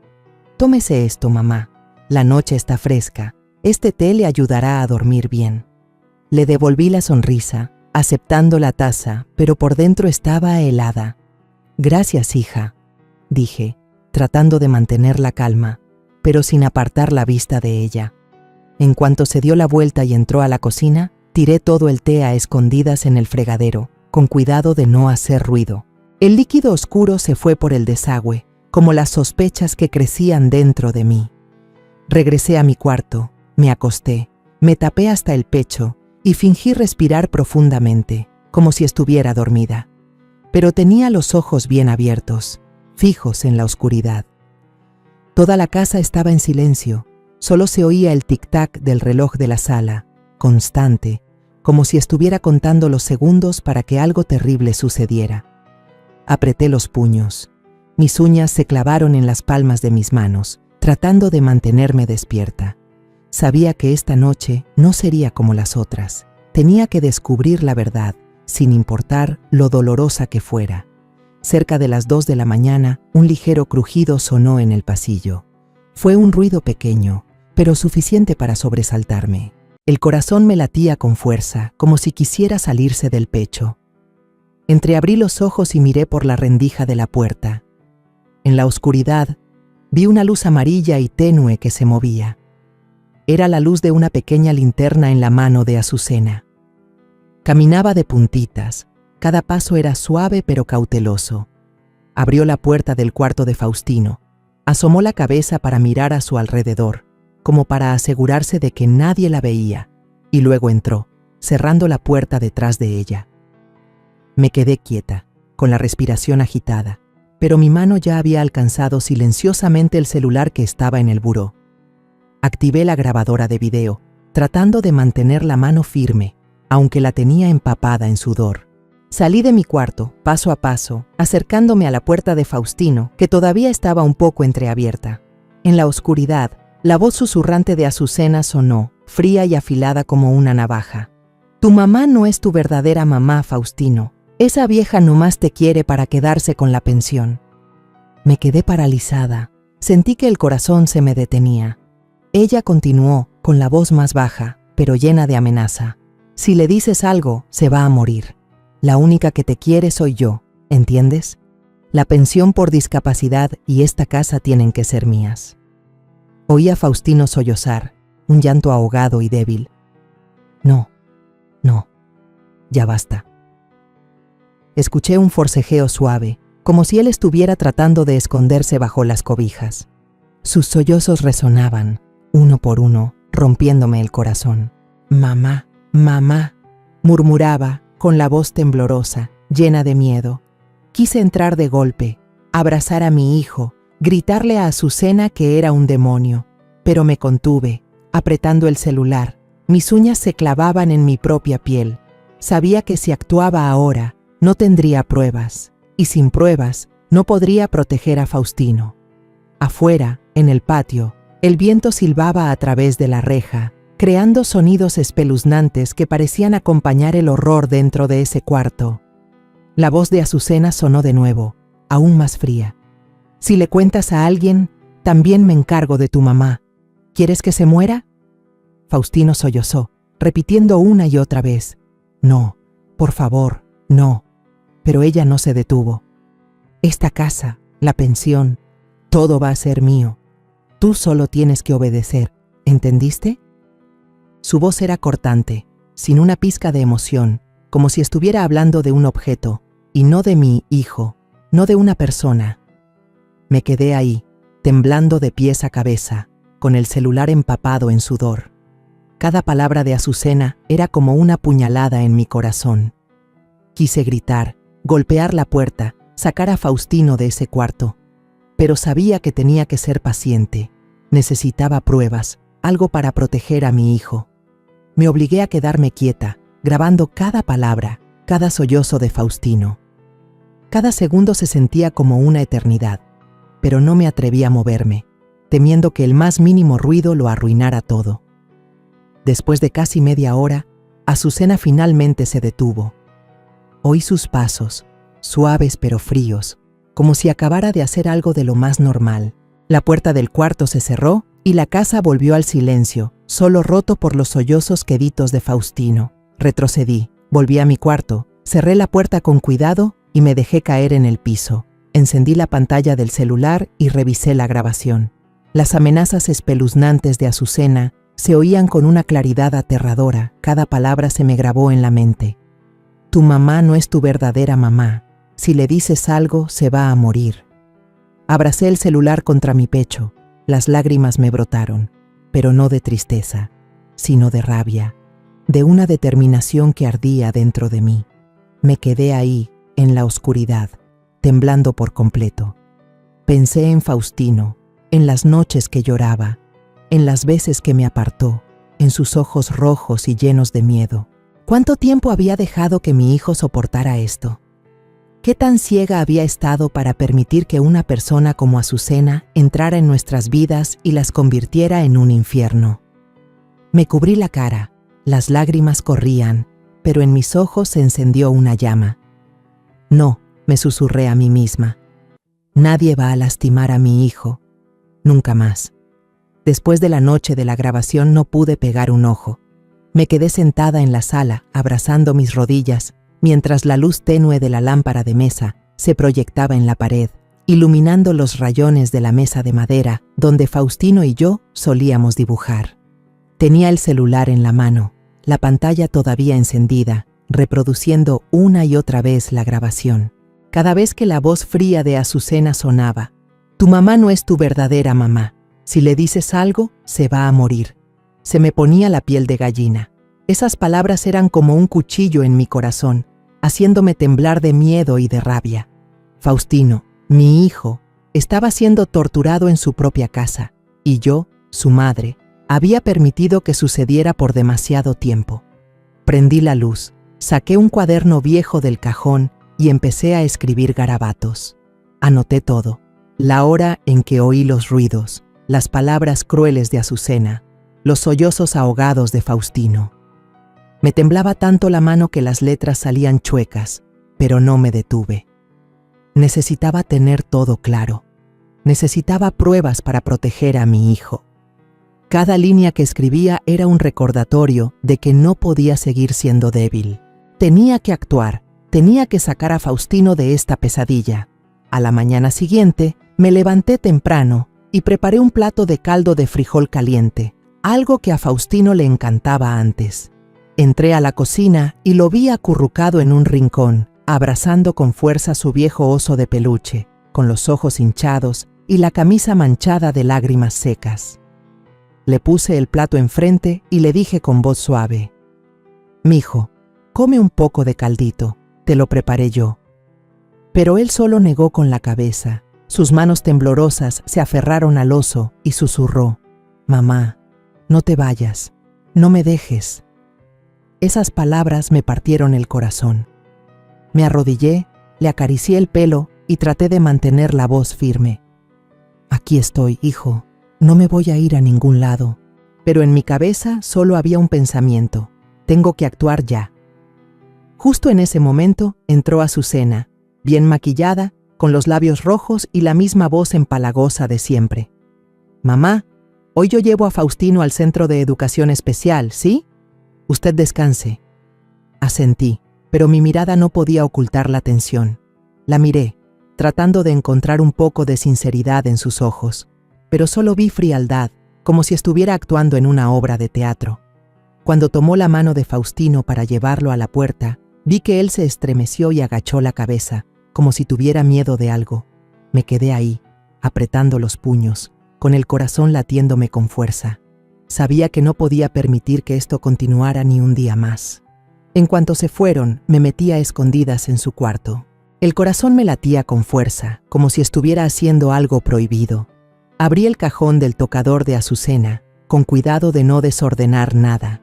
«Tómese esto, mamá. La noche está fresca. Este té le ayudará a dormir bien». Le devolví la sonrisa, aceptando la taza, pero por dentro estaba helada. «Gracias, hija», dije, tratando de mantener la calma, pero sin apartar la vista de ella. En cuanto se dio la vuelta y entró a la cocina, tiré todo el té a escondidas en el fregadero, con cuidado de no hacer ruido. El líquido oscuro se fue por el desagüe, como las sospechas que crecían dentro de mí. Regresé a mi cuarto, me acosté, me tapé hasta el pecho y fingí respirar profundamente, como si estuviera dormida. Pero tenía los ojos bien abiertos, fijos en la oscuridad. Toda la casa estaba en silencio, solo se oía el tic-tac del reloj de la sala, constante, como si estuviera contando los segundos para que algo terrible sucediera. Apreté los puños. Mis uñas se clavaron en las palmas de mis manos, tratando de mantenerme despierta. Sabía que esta noche no sería como las otras. Tenía que descubrir la verdad, sin importar lo dolorosa que fuera. Cerca de las 2 de la mañana, un ligero crujido sonó en el pasillo. Fue un ruido pequeño, pero suficiente para sobresaltarme. El corazón me latía con fuerza, como si quisiera salirse del pecho. Entreabrí los ojos y miré por la rendija de la puerta. En la oscuridad, vi una luz amarilla y tenue que se movía. Era la luz de una pequeña linterna en la mano de Azucena. Caminaba de puntitas, cada paso era suave pero cauteloso. Abrió la puerta del cuarto de Faustino, asomó la cabeza para mirar a su alrededor, como para asegurarse de que nadie la veía, y luego entró, cerrando la puerta detrás de ella. Me quedé quieta, con la respiración agitada, pero mi mano ya había alcanzado silenciosamente el celular que estaba en el buró. Activé la grabadora de video, tratando de mantener la mano firme, aunque la tenía empapada en sudor. Salí de mi cuarto, paso a paso, acercándome a la puerta de Faustino, que todavía estaba un poco entreabierta. En la oscuridad, la voz susurrante de Azucena sonó, fría y afilada como una navaja. «Tu mamá no es tu verdadera mamá, Faustino. Esa vieja nomás te quiere para quedarse con la pensión». Me quedé paralizada. Sentí que el corazón se me detenía. Ella continuó, con la voz más baja, pero llena de amenaza. «Si le dices algo, se va a morir. La única que te quiere soy yo, ¿entiendes? La pensión por discapacidad y esta casa tienen que ser mías». Oí a Faustino sollozar, un llanto ahogado y débil. «No, no, ya basta». Escuché un forcejeo suave, como si él estuviera tratando de esconderse bajo las cobijas. Sus sollozos resonaban, uno por uno, rompiéndome el corazón. «Mamá, mamá», murmuraba, con la voz temblorosa, llena de miedo. Quise entrar de golpe, abrazar a mi hijo, gritarle a Azucena que era un demonio, pero me contuve, apretando el celular. Mis uñas se clavaban en mi propia piel. Sabía que si actuaba ahora, no tendría pruebas, y sin pruebas, no podría proteger a Faustino. Afuera, en el patio, el viento silbaba a través de la reja, creando sonidos espeluznantes que parecían acompañar el horror dentro de ese cuarto. La voz de Azucena sonó de nuevo, aún más fría. «Si le cuentas a alguien, también me encargo de tu mamá. ¿Quieres que se muera?». Faustino sollozó, repitiendo una y otra vez: «No, por favor, no». Pero ella no se detuvo. «Esta casa, la pensión, todo va a ser mío. Tú solo tienes que obedecer, ¿entendiste?». Su voz era cortante, sin una pizca de emoción, como si estuviera hablando de un objeto, y no de mi hijo, no de una persona. Me quedé ahí, temblando de pies a cabeza, con el celular empapado en sudor. Cada palabra de Azucena era como una puñalada en mi corazón. Quise gritar, golpear la puerta, sacar a Faustino de ese cuarto, pero sabía que tenía que ser paciente. Necesitaba pruebas, algo para proteger a mi hijo. Me obligué a quedarme quieta, grabando cada palabra, cada sollozo de Faustino. Cada segundo se sentía como una eternidad, pero no me atreví a moverme, temiendo que el más mínimo ruido lo arruinara todo. Después de casi media hora, Azucena finalmente se detuvo. Oí sus pasos, suaves pero fríos, como si acabara de hacer algo de lo más normal. La puerta del cuarto se cerró y la casa volvió al silencio, solo roto por los sollozos queditos de Faustino. Retrocedí, volví a mi cuarto, cerré la puerta con cuidado y me dejé caer en el piso. Encendí la pantalla del celular y revisé la grabación. Las amenazas espeluznantes de Azucena se oían con una claridad aterradora. Cada palabra se me grabó en la mente. Tu mamá no es tu verdadera mamá. Si le dices algo, se va a morir. Abracé el celular contra mi pecho. Las lágrimas me brotaron, pero no de tristeza, sino de rabia, de una determinación que ardía dentro de mí. Me quedé ahí, en la oscuridad, temblando por completo. Pensé en Faustino, en las noches que lloraba, en las veces que me apartó, en sus ojos rojos y llenos de miedo. ¿Cuánto tiempo había dejado que mi hijo soportara esto? ¿Qué tan ciega había estado para permitir que una persona como Azucena entrara en nuestras vidas y las convirtiera en un infierno? Me cubrí la cara, las lágrimas corrían, pero en mis ojos se encendió una llama. No, me susurré a mí misma. Nadie va a lastimar a mi hijo. Nunca más. Después de la noche de la grabación no pude pegar un ojo. Me quedé sentada en la sala, abrazando mis rodillas, mientras la luz tenue de la lámpara de mesa se proyectaba en la pared, iluminando los rayones de la mesa de madera donde Faustino y yo solíamos dibujar. Tenía el celular en la mano, la pantalla todavía encendida, reproduciendo una y otra vez la grabación. Cada vez que la voz fría de Azucena sonaba, tu mamá no es tu verdadera mamá. Si le dices algo, se va a morir. Se me ponía la piel de gallina. Esas palabras eran como un cuchillo en mi corazón, haciéndome temblar de miedo y de rabia. Faustino, mi hijo, estaba siendo torturado en su propia casa, y yo, su madre, había permitido que sucediera por demasiado tiempo. Prendí la luz, saqué un cuaderno viejo del cajón y empecé a escribir garabatos. Anoté todo, la hora en que oí los ruidos, las palabras crueles de Azucena, los sollozos ahogados de Faustino. Me temblaba tanto la mano que las letras salían chuecas, pero no me detuve. Necesitaba tener todo claro. Necesitaba pruebas para proteger a mi hijo. Cada línea que escribía era un recordatorio de que no podía seguir siendo débil. Tenía que actuar, tenía que sacar a Faustino de esta pesadilla. A la mañana siguiente, me levanté temprano y preparé un plato de caldo de frijol caliente, algo que a Faustino le encantaba antes. Entré a la cocina y lo vi acurrucado en un rincón, abrazando con fuerza su viejo oso de peluche, con los ojos hinchados y la camisa manchada de lágrimas secas. Le puse el plato enfrente y le dije con voz suave, «Mijo, come un poco de caldito, te lo preparé yo». Pero él solo negó con la cabeza. Sus manos temblorosas se aferraron al oso y susurró, «Mamá, no te vayas, no me dejes». Esas palabras me partieron el corazón. Me arrodillé, le acaricié el pelo y traté de mantener la voz firme. «Aquí estoy, hijo, no me voy a ir a ningún lado». Pero en mi cabeza solo había un pensamiento, tengo que actuar ya. Justo en ese momento entró Azucena, bien maquillada, con los labios rojos y la misma voz empalagosa de siempre. «Mamá, hoy yo llevo a Faustino al centro de educación especial, ¿sí? Usted descanse». Asentí, pero mi mirada no podía ocultar la tensión. La miré, tratando de encontrar un poco de sinceridad en sus ojos, pero solo vi frialdad, como si estuviera actuando en una obra de teatro. Cuando tomó la mano de Faustino para llevarlo a la puerta, vi que él se estremeció y agachó la cabeza, como si tuviera miedo de algo. Me quedé ahí, apretando los puños, con el corazón latiéndome con fuerza. Sabía que no podía permitir que esto continuara ni un día más. En cuanto se fueron, me metí a escondidas en su cuarto. El corazón me latía con fuerza, como si estuviera haciendo algo prohibido. Abrí el cajón del tocador de Azucena, con cuidado de no desordenar nada.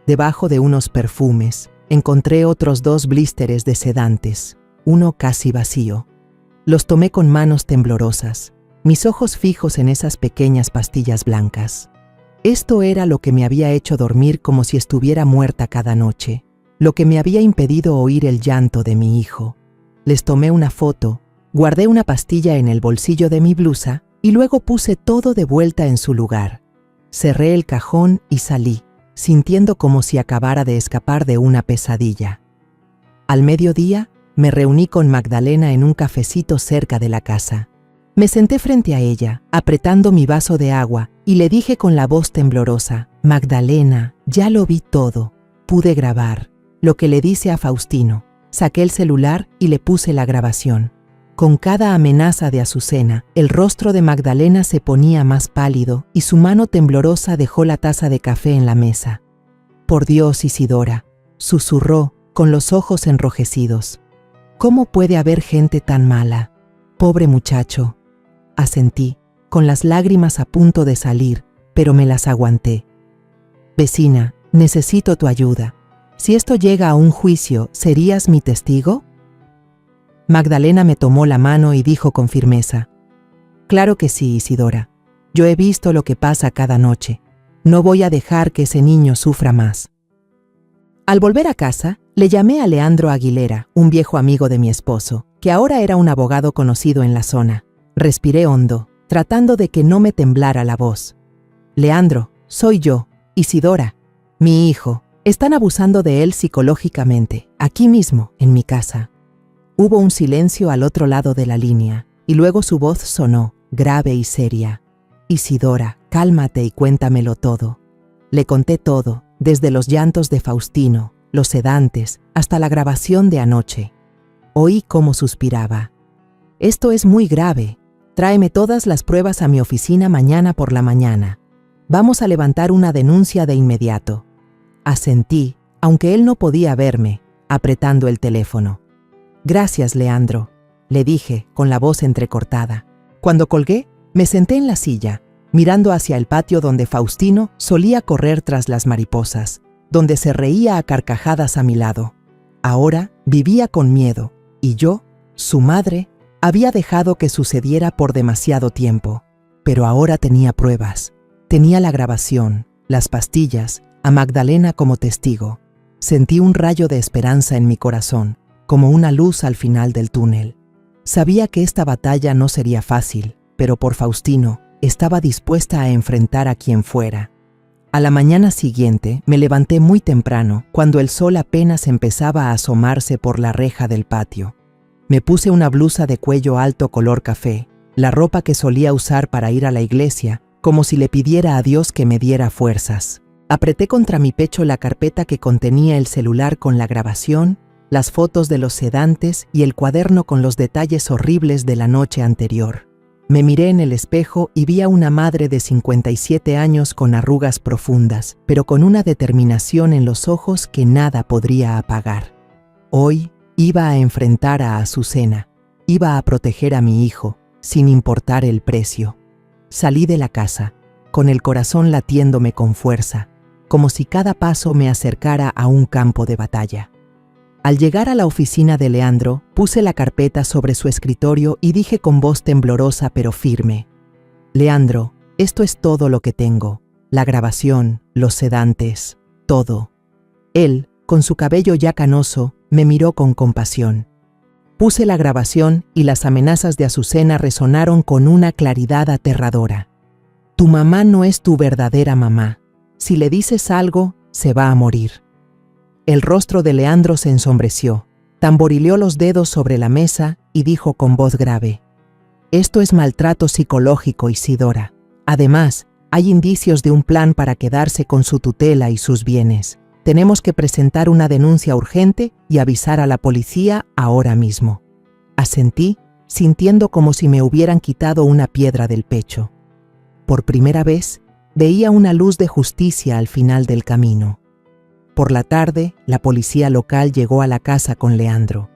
Debajo de unos perfumes, encontré otros 2 blísteres de sedantes, uno casi vacío. Los tomé con manos temblorosas, mis ojos fijos en esas pequeñas pastillas blancas. Esto era lo que me había hecho dormir como si estuviera muerta cada noche, lo que me había impedido oír el llanto de mi hijo. Les tomé una foto, guardé una pastilla en el bolsillo de mi blusa y luego puse todo de vuelta en su lugar. Cerré el cajón y salí, sintiendo como si acabara de escapar de una pesadilla. Al mediodía, me reuní con Magdalena en un cafecito cerca de la casa. Me senté frente a ella, apretando mi vaso de agua, y le dije con la voz temblorosa: «Magdalena, ya lo vi todo. Pude grabar lo que le dice a Faustino». Saqué el celular y le puse la grabación. Con cada amenaza de Azucena, el rostro de Magdalena se ponía más pálido y su mano temblorosa dejó la taza de café en la mesa. «Por Dios, Isidora», susurró, con los ojos enrojecidos. «¿Cómo puede haber gente tan mala? Pobre muchacho». Asentí, con las lágrimas a punto de salir, pero me las aguanté. «Vecina, necesito tu ayuda. Si esto llega a un juicio, ¿serías mi testigo?». Magdalena me tomó la mano y dijo con firmeza: «Claro que sí, Isidora. Yo he visto lo que pasa cada noche. No voy a dejar que ese niño sufra más». Al volver a casa, le llamé a Leandro Aguilera, un viejo amigo de mi esposo, que ahora era un abogado conocido en la zona. Respiré hondo, tratando de que no me temblara la voz. «Leandro, soy yo, Isidora, mi hijo. Están abusando de él psicológicamente, aquí mismo, en mi casa». Hubo un silencio al otro lado de la línea, y luego su voz sonó, grave y seria. «Isidora, cálmate y cuéntamelo todo». Le conté todo, desde los llantos de Faustino, los sedantes, hasta la grabación de anoche. Oí cómo suspiraba. «Esto es muy grave. Tráeme todas las pruebas a mi oficina mañana por la mañana. Vamos a levantar una denuncia de inmediato». Asentí, aunque él no podía verme, apretando el teléfono. «Gracias, Leandro», le dije, con la voz entrecortada. Cuando colgué, me senté en la silla, mirando hacia el patio donde Faustino solía correr tras las mariposas, donde se reía a carcajadas a mi lado. Ahora vivía con miedo, y yo, su madre, había dejado que sucediera por demasiado tiempo. Pero ahora tenía pruebas. Tenía la grabación, las pastillas, a Magdalena como testigo. Sentí un rayo de esperanza en mi corazón, como una luz al final del túnel. Sabía que esta batalla no sería fácil, pero por Faustino estaba dispuesta a enfrentar a quien fuera. A la mañana siguiente me levanté muy temprano, cuando el sol apenas empezaba a asomarse por la reja del patio. Me puse una blusa de cuello alto color café, la ropa que solía usar para ir a la iglesia, como si le pidiera a Dios que me diera fuerzas. Apreté contra mi pecho la carpeta que contenía el celular con la grabación, las fotos de los sedantes y el cuaderno con los detalles horribles de la noche anterior. Me miré en el espejo y vi a una madre de 57 años con arrugas profundas, pero con una determinación en los ojos que nada podría apagar. Hoy iba a enfrentar a Azucena, iba a proteger a mi hijo, sin importar el precio. Salí de la casa, con el corazón latiéndome con fuerza, como si cada paso me acercara a un campo de batalla. Al llegar a la oficina de Leandro, puse la carpeta sobre su escritorio y dije con voz temblorosa pero firme: «Leandro, esto es todo lo que tengo. La grabación, los sedantes, todo». Él, con su cabello ya canoso, me miró con compasión. Puse la grabación y las amenazas de Azucena resonaron con una claridad aterradora. «Tu mamá no es tu verdadera mamá. Si le dices algo, se va a morir». El rostro de Leandro se ensombreció, tamborileó los dedos sobre la mesa y dijo con voz grave: «Esto es maltrato psicológico, Isidora. Además, hay indicios de un plan para quedarse con su tutela y sus bienes. Tenemos que presentar una denuncia urgente y avisar a la policía ahora mismo». Asentí, sintiendo como si me hubieran quitado una piedra del pecho. Por primera vez, veía una luz de justicia al final del camino. Por la tarde, la policía local llegó a la casa con Leandro.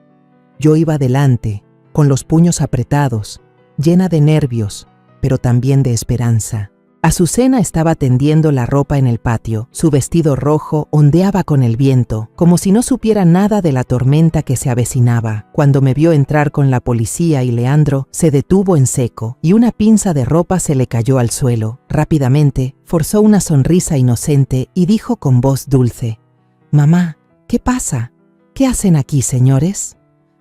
Yo iba delante, con los puños apretados, llena de nervios, pero también de esperanza. Azucena estaba tendiendo la ropa en el patio. Su vestido rojo ondeaba con el viento, como si no supiera nada de la tormenta que se avecinaba. Cuando me vio entrar con la policía y Leandro, se detuvo en seco, y una pinza de ropa se le cayó al suelo. Rápidamente, forzó una sonrisa inocente y dijo con voz dulce: «Mamá, ¿qué pasa? ¿Qué hacen aquí, señores?».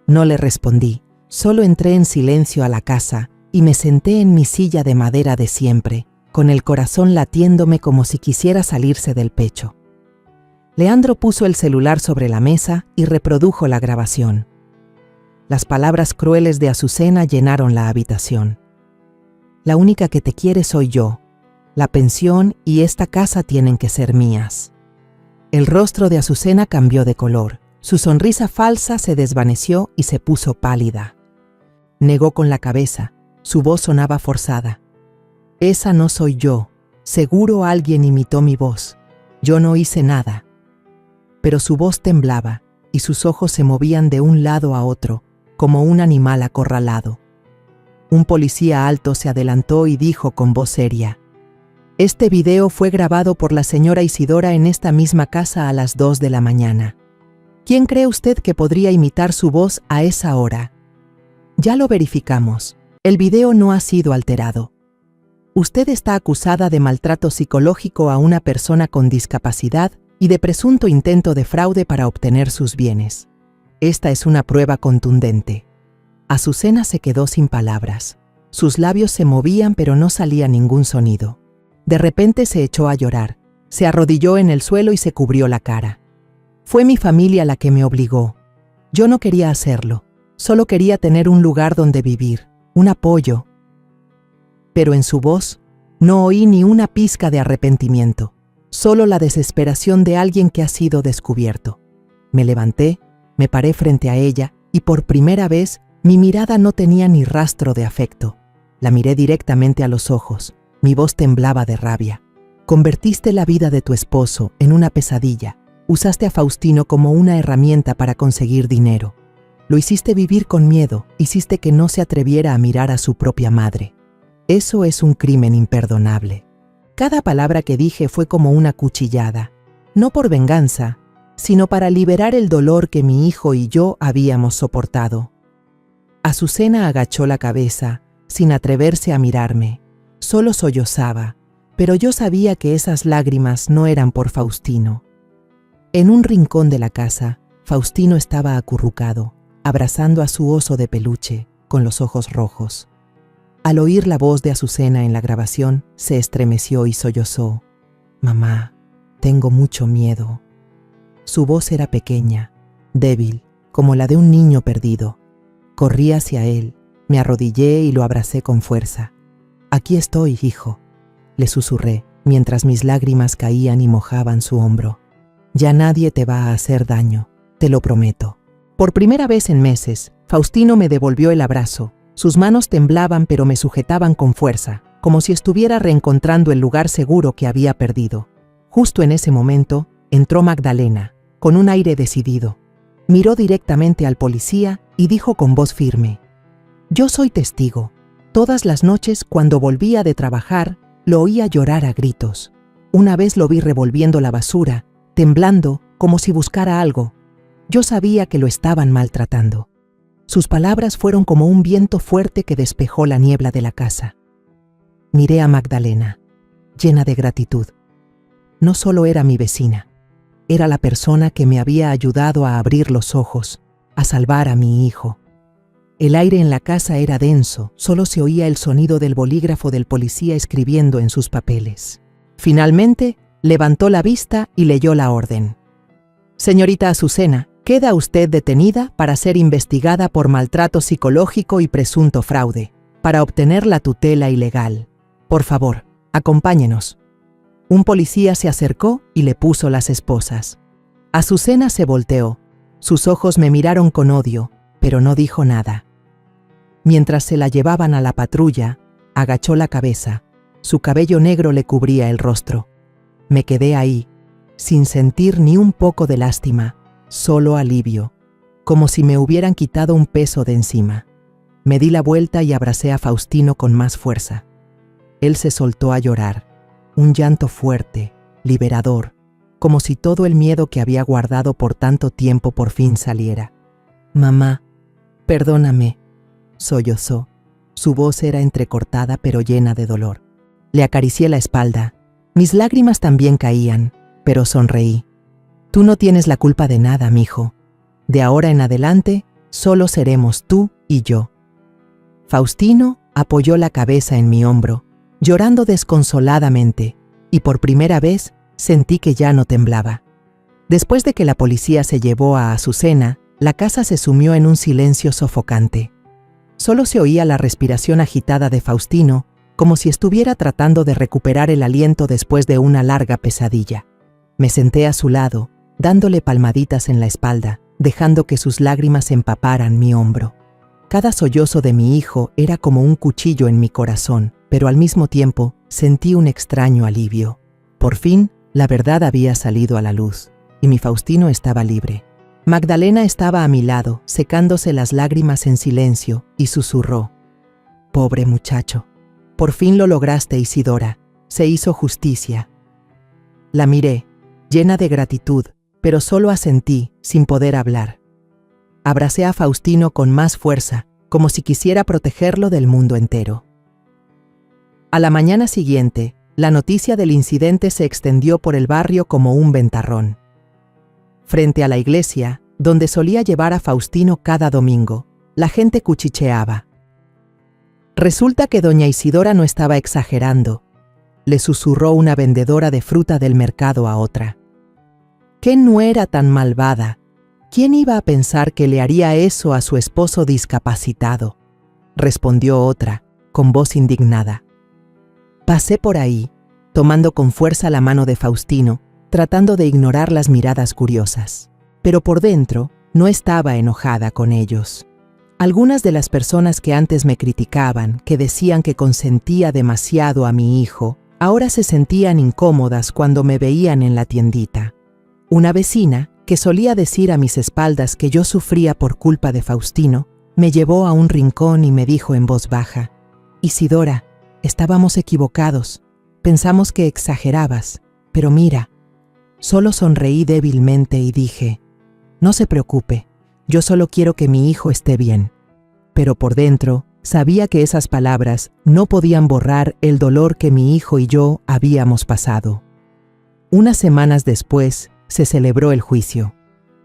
No le respondí, solo entré en silencio a la casa y me senté en mi silla de madera de siempre, con el corazón latiéndome como si quisiera salirse del pecho. Leandro puso el celular sobre la mesa y reprodujo la grabación. Las palabras crueles de Azucena llenaron la habitación. «La única que te quiere soy yo. La pensión y esta casa tienen que ser mías». El rostro de Azucena cambió de color. Su sonrisa falsa se desvaneció y se puso pálida. Negó con la cabeza. Su voz sonaba forzada. «Esa no soy yo. Seguro alguien imitó mi voz. Yo no hice nada». Pero su voz temblaba y sus ojos se movían de un lado a otro, como un animal acorralado. Un policía alto se adelantó y dijo con voz seria: «Este video fue grabado por la señora Isidora en esta misma casa a las 2 de la mañana. ¿Quién cree usted que podría imitar su voz a esa hora?». «Ya lo verificamos. El video no ha sido alterado. Usted está acusada de maltrato psicológico a una persona con discapacidad y de presunto intento de fraude para obtener sus bienes. Esta es una prueba contundente». Azucena se quedó sin palabras. Sus labios se movían pero no salía ningún sonido. De repente se echó a llorar, se arrodilló en el suelo y se cubrió la cara. «Fue mi familia la que me obligó. Yo no quería hacerlo, solo quería tener un lugar donde vivir, un apoyo». Pero en su voz no oí ni una pizca de arrepentimiento, solo la desesperación de alguien que ha sido descubierto. Me levanté, me paré frente a ella y por primera vez mi mirada no tenía ni rastro de afecto. La miré directamente a los ojos, mi voz temblaba de rabia. «Convertiste la vida de tu esposo en una pesadilla. Usaste a Faustino como una herramienta para conseguir dinero. Lo hiciste vivir con miedo, hiciste que no se atreviera a mirar a su propia madre. Eso es un crimen imperdonable». Cada palabra que dije fue como una cuchillada, no por venganza, sino para liberar el dolor que mi hijo y yo habíamos soportado. Azucena agachó la cabeza, sin atreverse a mirarme. Solo sollozaba, pero yo sabía que esas lágrimas no eran por Faustino. En un rincón de la casa, Faustino estaba acurrucado, abrazando a su oso de peluche, con los ojos rojos. Al oír la voz de Azucena en la grabación, se estremeció y sollozó: «Mamá, tengo mucho miedo». Su voz era pequeña, débil, como la de un niño perdido. Corrí hacia él, me arrodillé y lo abracé con fuerza. «Aquí estoy, hijo», le susurré, mientras mis lágrimas caían y mojaban su hombro. «Ya nadie te va a hacer daño, te lo prometo». Por primera vez en meses, Faustino me devolvió el abrazo. Sus manos temblaban pero me sujetaban con fuerza, como si estuviera reencontrando el lugar seguro que había perdido. Justo en ese momento, entró Magdalena, con un aire decidido. Miró directamente al policía y dijo con voz firme: «Yo soy testigo. Todas las noches, cuando volvía de trabajar, lo oía llorar a gritos. Una vez lo vi revolviendo la basura, temblando como si buscara algo. Yo sabía que lo estaban maltratando». Sus palabras fueron como un viento fuerte que despejó la niebla de la casa. Miré a Magdalena, llena de gratitud. No solo era mi vecina, era la persona que me había ayudado a abrir los ojos, a salvar a mi hijo. El aire en la casa era denso, solo se oía el sonido del bolígrafo del policía escribiendo en sus papeles. Finalmente, levantó la vista y leyó la orden. «Señorita Azucena, queda usted detenida para ser investigada por maltrato psicológico y presunto fraude, para obtener la tutela ilegal. Por favor, acompáñenos». Un policía se acercó y le puso las esposas. Azucena se volteó. Sus ojos me miraron con odio, pero no dijo nada. Mientras se la llevaban a la patrulla, agachó la cabeza. Su cabello negro le cubría el rostro. Me quedé ahí, sin sentir ni un poco de lástima, solo alivio, como si me hubieran quitado un peso de encima. Me di la vuelta y abracé a Faustino con más fuerza. Él se soltó a llorar, un llanto fuerte, liberador, como si todo el miedo que había guardado por tanto tiempo por fin saliera. «Mamá, perdóname», sollozó. Su voz era entrecortada pero llena de dolor. Le acaricié la espalda. Mis lágrimas también caían, pero sonreí. «Tú no tienes la culpa de nada, mijo. De ahora en adelante, solo seremos tú y yo». Faustino apoyó la cabeza en mi hombro, llorando desconsoladamente, y por primera vez sentí que ya no temblaba. Después de que la policía se llevó a Azucena, la casa se sumió en un silencio sofocante. Solo se oía la respiración agitada de Faustino, como si estuviera tratando de recuperar el aliento después de una larga pesadilla. Me senté a su lado, dándole palmaditas en la espalda, dejando que sus lágrimas empaparan mi hombro. Cada sollozo de mi hijo era como un cuchillo en mi corazón, pero al mismo tiempo sentí un extraño alivio. Por fin, la verdad había salido a la luz, y mi Faustino estaba libre. Magdalena estaba a mi lado, secándose las lágrimas en silencio, y susurró: «Pobre muchacho, por fin lo lograste, Isidora, se hizo justicia». La miré, llena de gratitud, pero solo asentí, sin poder hablar. Abracé a Faustino con más fuerza, como si quisiera protegerlo del mundo entero. A la mañana siguiente, la noticia del incidente se extendió por el barrio como un ventarrón. Frente a la iglesia, donde solía llevar a Faustino cada domingo, la gente cuchicheaba. Resulta que doña Isidora no estaba exagerando, le susurró una vendedora de fruta del mercado a otra. ¿Qué nuera tan malvada? ¿Quién iba a pensar que le haría eso a su esposo discapacitado?, respondió otra, con voz indignada. Pasé por ahí, tomando con fuerza la mano de Faustino, tratando de ignorar las miradas curiosas. Pero por dentro no estaba enojada con ellos. Algunas de las personas que antes me criticaban, que decían que consentía demasiado a mi hijo, ahora se sentían incómodas cuando me veían en la tiendita. Una vecina, que solía decir a mis espaldas que yo sufría por culpa de Faustino, me llevó a un rincón y me dijo en voz baja: «Isidora, estábamos equivocados, pensamos que exagerabas, pero mira». Solo sonreí débilmente y dije: «No se preocupe, yo solo quiero que mi hijo esté bien». Pero por dentro sabía que esas palabras no podían borrar el dolor que mi hijo y yo habíamos pasado. Unas semanas después se celebró el juicio.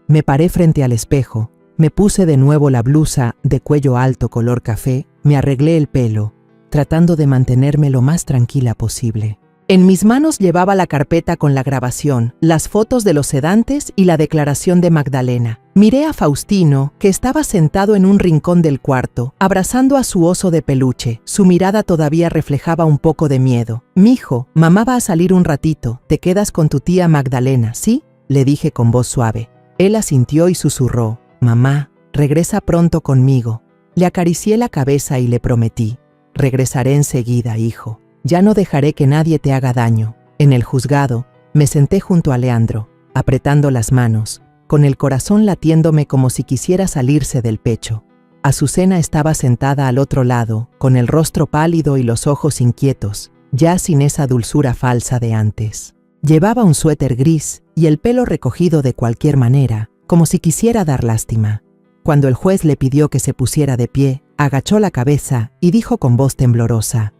Me paré frente al espejo, me puse de nuevo la blusa de cuello alto color café, me arreglé el pelo, tratando de mantenerme lo más tranquila posible. En mis manos llevaba la carpeta con la grabación, las fotos de los sedantes y la declaración de Magdalena. Miré a Faustino, que estaba sentado en un rincón del cuarto, abrazando a su oso de peluche. Su mirada todavía reflejaba un poco de miedo. «Mijo, mamá va a salir un ratito. Te quedas con tu tía Magdalena, ¿sí?», le dije con voz suave. Él asintió y susurró: «Mamá, regresa pronto conmigo». Le acaricié la cabeza y le prometí: «Regresaré enseguida, hijo. Ya no dejaré que nadie te haga daño». En el juzgado, me senté junto a Leandro, apretando las manos, con el corazón latiéndome como si quisiera salirse del pecho. Azucena estaba sentada al otro lado, con el rostro pálido y los ojos inquietos, ya sin esa dulzura falsa de antes. Llevaba un suéter gris y el pelo recogido de cualquier manera, como si quisiera dar lástima. Cuando el juez le pidió que se pusiera de pie, agachó la cabeza y dijo con voz temblorosa: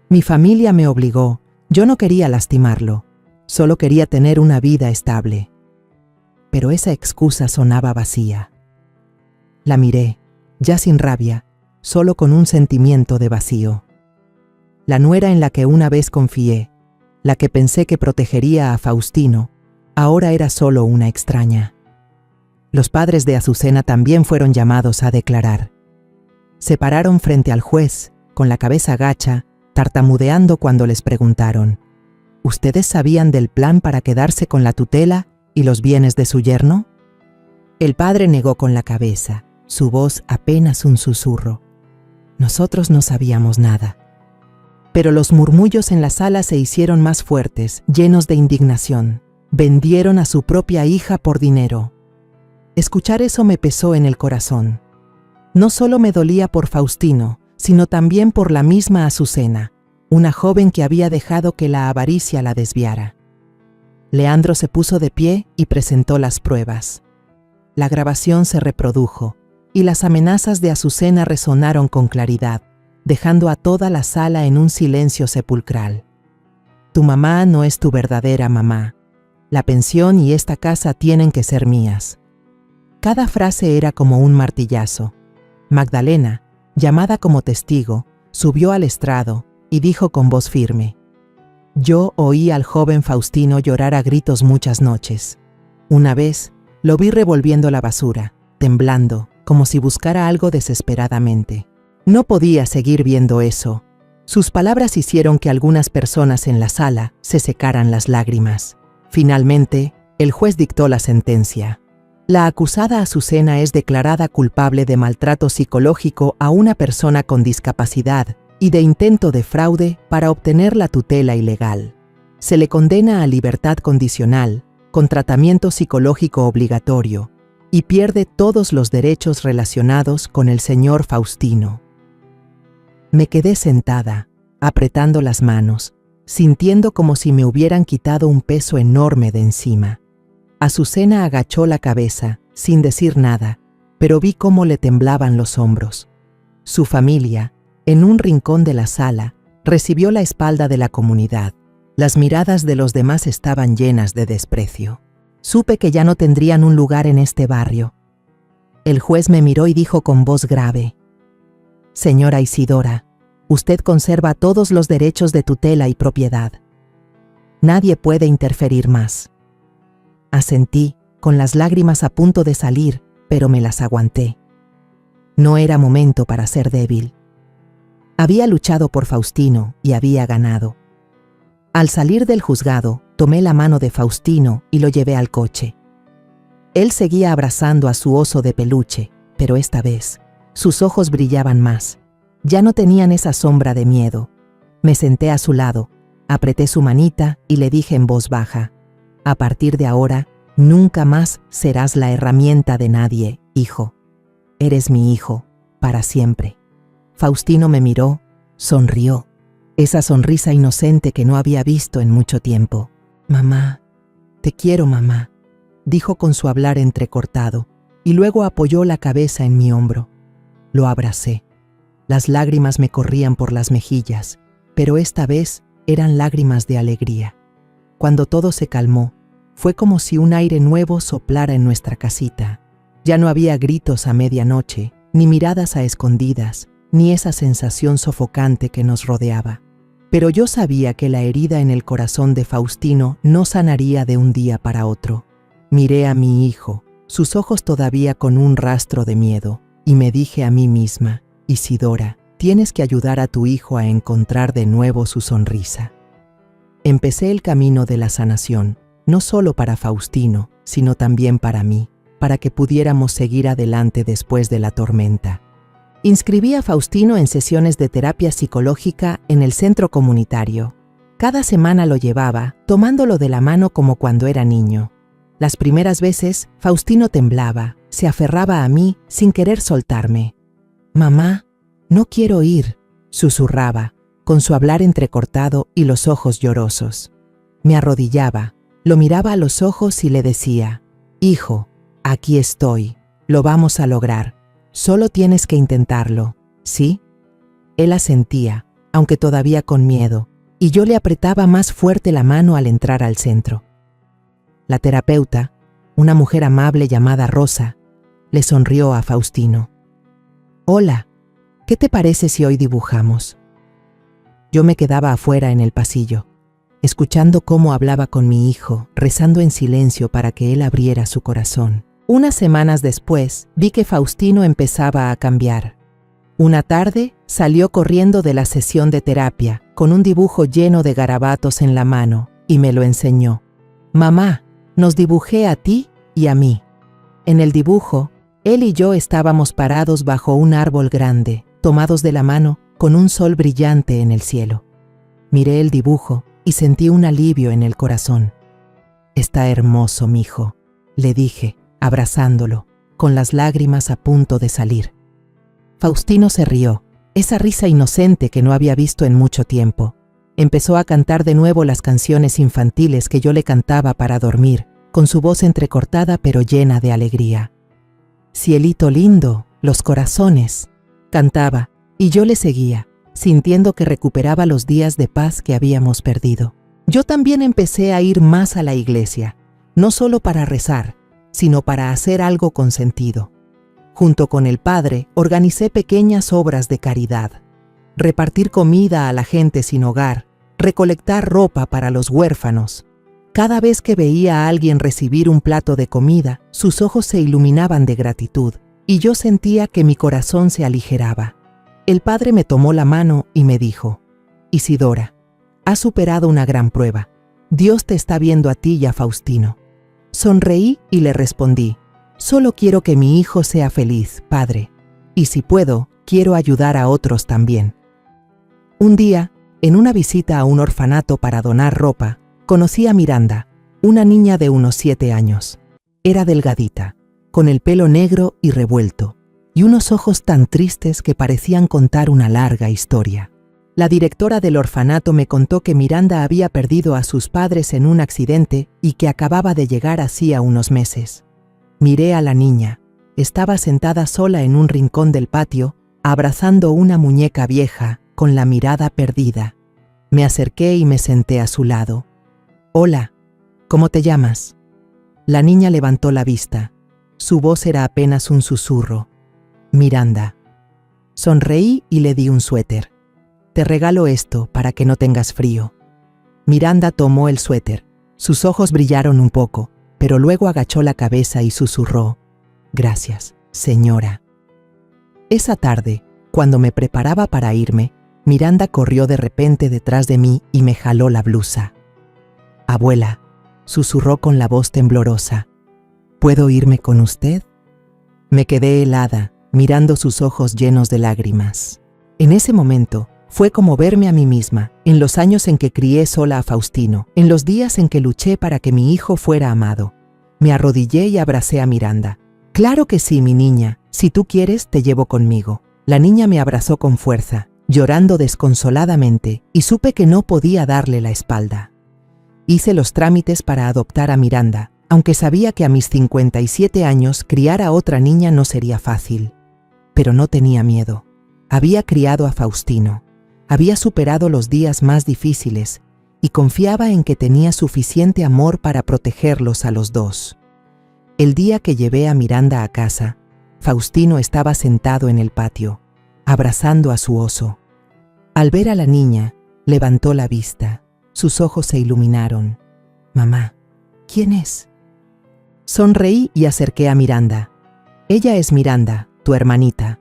«Mi familia me obligó, yo no quería lastimarlo, solo quería tener una vida estable». Pero esa excusa sonaba vacía. La miré, ya sin rabia, solo con un sentimiento de vacío. La nuera en la que una vez confié, la que pensé que protegería a Faustino, ahora era solo una extraña. Los padres de Azucena también fueron llamados a declarar. Se pararon frente al juez, con la cabeza gacha, tartamudeando cuando les preguntaron: «¿Ustedes sabían del plan para quedarse con la tutela y los bienes de su yerno?». El padre negó con la cabeza, su voz apenas un susurro: «Nosotros no sabíamos nada». Pero los murmullos en la sala se hicieron más fuertes, llenos de indignación. Vendieron a su propia hija por dinero. Escuchar eso me pesó en el corazón. No solo me dolía por Faustino, sino también por la misma Azucena. una joven que había dejado que la avaricia la desviara. Leandro se puso de pie y presentó las pruebas. La grabación se reprodujo y las amenazas de Azucena resonaron con claridad, dejando a toda la sala en un silencio sepulcral. Tu mamá no es tu verdadera mamá. La pensión y esta casa tienen que ser mías. Cada frase era como un martillazo. Magdalena, llamada como testigo, subió al estrado y dijo con voz firme: yo oí al joven Faustino llorar a gritos muchas noches. Una vez lo vi revolviendo la basura, temblando, como si buscara algo desesperadamente. No podía seguir viendo eso. Sus palabras hicieron que algunas personas en la sala se secaran las lágrimas. Finalmente, el juez dictó la sentencia. La acusada Azucena es declarada culpable de maltrato psicológico a una persona con discapacidad y de intento de fraude para obtener la tutela ilegal. Se le condena a libertad condicional, con tratamiento psicológico obligatorio, y pierde todos los derechos relacionados con el señor Faustino. Me quedé sentada, apretando las manos, sintiendo como si me hubieran quitado un peso enorme de encima. Azucena agachó la cabeza, sin decir nada, pero vi cómo le temblaban los hombros. Su familia, en un rincón de la sala, recibió la espalda de la comunidad. Las miradas de los demás estaban llenas de desprecio. Supe que ya no tendrían un lugar en este barrio. El juez me miró y dijo con voz grave: Señora Isidora, usted conserva todos los derechos de tutela y propiedad. Nadie puede interferir más. Asentí, con las lágrimas a punto de salir, pero me las aguanté. No era momento para ser débil. Había luchado por Faustino y había ganado. Al salir del juzgado, tomé la mano de Faustino y lo llevé al coche. Él seguía abrazando a su oso de peluche, pero esta vez, sus ojos brillaban más. Ya no tenían esa sombra de miedo. Me senté a su lado, apreté su manita y le dije en voz baja: a partir de ahora, nunca más serás la herramienta de nadie, hijo. Eres mi hijo, para siempre. Faustino me miró, sonrió. Esa sonrisa inocente que no había visto en mucho tiempo. Mamá, te quiero, mamá, dijo con su hablar entrecortado, y luego apoyó la cabeza en mi hombro. Lo abracé. Las lágrimas me corrían por las mejillas, pero esta vez eran lágrimas de alegría. Cuando todo se calmó, fue como si un aire nuevo soplara en nuestra casita. Ya no había gritos a medianoche, ni miradas a escondidas, ni esa sensación sofocante que nos rodeaba. Pero yo sabía que la herida en el corazón de Faustino no sanaría de un día para otro. Miré a mi hijo, sus ojos todavía con un rastro de miedo, y me dije a mí misma: Isidora, tienes que ayudar a tu hijo a encontrar de nuevo su sonrisa. Empecé el camino de la sanación, no solo para Faustino, sino también para mí, para que pudiéramos seguir adelante después de la tormenta. Inscribí a Faustino en sesiones de terapia psicológica en el centro comunitario. Cada semana lo llevaba, tomándolo de la mano como cuando era niño. Las primeras veces, Faustino temblaba, se aferraba a mí sin querer soltarme. «Mamá, no quiero ir», susurraba, con su hablar entrecortado y los ojos llorosos. Me arrodillaba, lo miraba a los ojos y le decía: «Hijo, aquí estoy, lo vamos a lograr. Solo tienes que intentarlo, ¿sí?». Él asentía, aunque todavía con miedo, y yo le apretaba más fuerte la mano al entrar al centro. La terapeuta, una mujer amable llamada Rosa, le sonrió a Faustino. «Hola, ¿qué te parece si hoy dibujamos?». Yo me quedaba afuera en el pasillo, escuchando cómo hablaba con mi hijo, rezando en silencio para que él abriera su corazón. Unas semanas después, vi que Faustino empezaba a cambiar. Una tarde, salió corriendo de la sesión de terapia, con un dibujo lleno de garabatos en la mano, y me lo enseñó. «Mamá, nos dibujé a ti y a mí». En el dibujo, él y yo estábamos parados bajo un árbol grande, tomados de la mano, con un sol brillante en el cielo. Miré el dibujo y sentí un alivio en el corazón. «Está hermoso, mijo», le dije, abrazándolo, con las lágrimas a punto de salir. Faustino se rió, esa risa inocente que no había visto en mucho tiempo. Empezó a cantar de nuevo las canciones infantiles que yo le cantaba para dormir, con su voz entrecortada pero llena de alegría. Cielito lindo, los corazones, cantaba, y yo le seguía, sintiendo que recuperaba los días de paz que habíamos perdido. Yo también empecé a ir más a la iglesia, no solo para rezar, sino para hacer algo con sentido. Junto con el padre, organicé pequeñas obras de caridad. Repartir comida a la gente sin hogar, recolectar ropa para los huérfanos. Cada vez que veía a alguien recibir un plato de comida, sus ojos se iluminaban de gratitud, y yo sentía que mi corazón se aligeraba. El padre me tomó la mano y me dijo: Isidora, has superado una gran prueba. Dios te está viendo a ti y a Faustino. Sonreí y le respondí: solo quiero que mi hijo sea feliz, padre, y si puedo, quiero ayudar a otros también. Un día, en una visita a un orfanato para donar ropa, conocí a Miranda, una niña de unos 7 años. Era delgadita, con el pelo negro y revuelto, y unos ojos tan tristes que parecían contar una larga historia. La directora del orfanato me contó que Miranda había perdido a sus padres en un accidente y que acababa de llegar hacía unos meses. Miré a la niña. Estaba sentada sola en un rincón del patio, abrazando una muñeca vieja, con la mirada perdida. Me acerqué y me senté a su lado. «Hola, ¿cómo te llamas?» La niña levantó la vista. Su voz era apenas un susurro. «Miranda». Sonreí y le di un suéter. «Te regalo esto para que no tengas frío». Miranda tomó el suéter. Sus ojos brillaron un poco, pero luego agachó la cabeza y susurró: «Gracias, señora». Esa tarde, cuando me preparaba para irme, Miranda corrió de repente detrás de mí y me jaló la blusa. «Abuela», susurró con la voz temblorosa, «¿puedo irme con usted?» Me quedé helada, mirando sus ojos llenos de lágrimas. En ese momento, fue como verme a mí misma, en los años en que crié sola a Faustino, en los días en que luché para que mi hijo fuera amado. Me arrodillé y abracé a Miranda. «Claro que sí, mi niña, si tú quieres, te llevo conmigo». La niña me abrazó con fuerza, llorando desconsoladamente, y supe que no podía darle la espalda. Hice los trámites para adoptar a Miranda, aunque sabía que a mis 57 años criar a otra niña no sería fácil. Pero no tenía miedo. Había criado a Faustino. Había superado los días más difíciles y confiaba en que tenía suficiente amor para protegerlos a los dos. El día que llevé a Miranda a casa, Faustino estaba sentado en el patio, abrazando a su oso. Al ver a la niña, levantó la vista. Sus ojos se iluminaron. «Mamá, ¿quién es?» Sonreí y acerqué a Miranda. «Ella es Miranda, tu hermanita».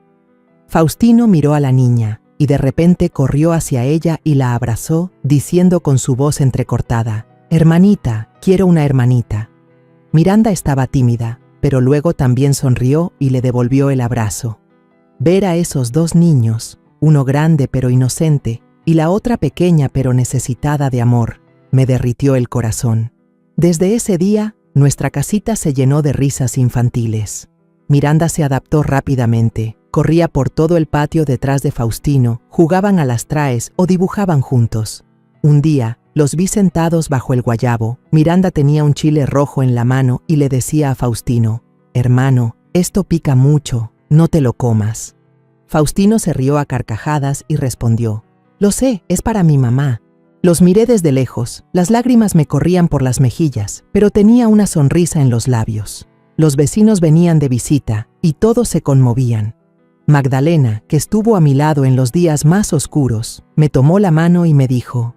Faustino miró a la niña y de repente corrió hacia ella y la abrazó, diciendo con su voz entrecortada: «Hermanita, quiero una hermanita». Miranda estaba tímida, pero luego también sonrió y le devolvió el abrazo. Ver a esos dos niños, uno grande pero inocente, y la otra pequeña pero necesitada de amor, me derritió el corazón. Desde ese día, nuestra casita se llenó de risas infantiles. Miranda se adaptó rápidamente, corría por todo el patio detrás de Faustino, jugaban a las traes o dibujaban juntos. Un día, los vi sentados bajo el guayabo. Miranda tenía un chile rojo en la mano y le decía a Faustino: «Hermano, esto pica mucho, no te lo comas». Faustino se rió a carcajadas y respondió: «Lo sé, es para mi mamá». Los miré desde lejos, las lágrimas me corrían por las mejillas, pero tenía una sonrisa en los labios. Los vecinos venían de visita y todos se conmovían. Magdalena, que estuvo a mi lado en los días más oscuros, me tomó la mano y me dijo: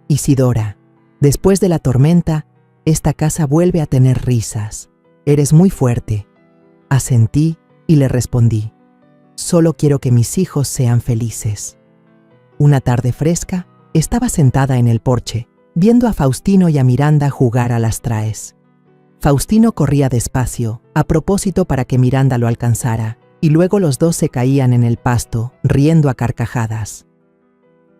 «Isidora, después de la tormenta, esta casa vuelve a tener risas. Eres muy fuerte». Asentí y le respondí: «Solo quiero que mis hijos sean felices». Una tarde fresca, estaba sentada en el porche, viendo a Faustino y a Miranda jugar a las traes. Faustino corría despacio, a propósito para que Miranda lo alcanzara, y luego los dos se caían en el pasto, riendo a carcajadas.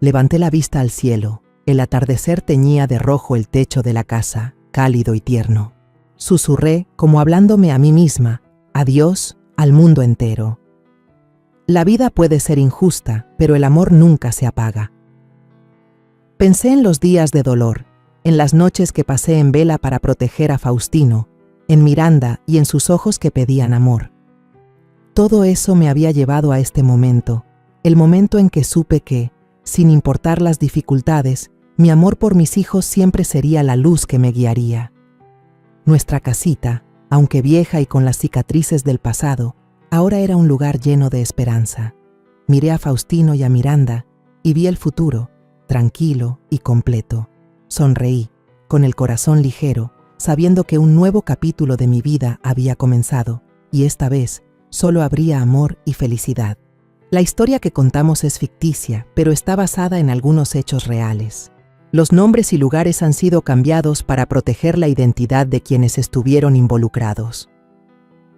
Levanté la vista al cielo. El atardecer teñía de rojo el techo de la casa, cálido y tierno. Susurré, como hablándome a mí misma: «Adiós al mundo entero». La vida puede ser injusta, pero el amor nunca se apaga. Pensé en los días de dolor, en las noches que pasé en vela para proteger a Faustino, en Miranda y en sus ojos que pedían amor. Todo eso me había llevado a este momento, el momento en que supe que, sin importar las dificultades, mi amor por mis hijos siempre sería la luz que me guiaría. Nuestra casita, aunque vieja y con las cicatrices del pasado, ahora era un lugar lleno de esperanza. Miré a Faustino y a Miranda y vi el futuro, tranquilo y completo. Sonreí, con el corazón ligero, sabiendo que un nuevo capítulo de mi vida había comenzado, y esta vez solo habría amor y felicidad. La historia que contamos es ficticia, pero está basada en algunos hechos reales. Los nombres y lugares han sido cambiados para proteger la identidad de quienes estuvieron involucrados.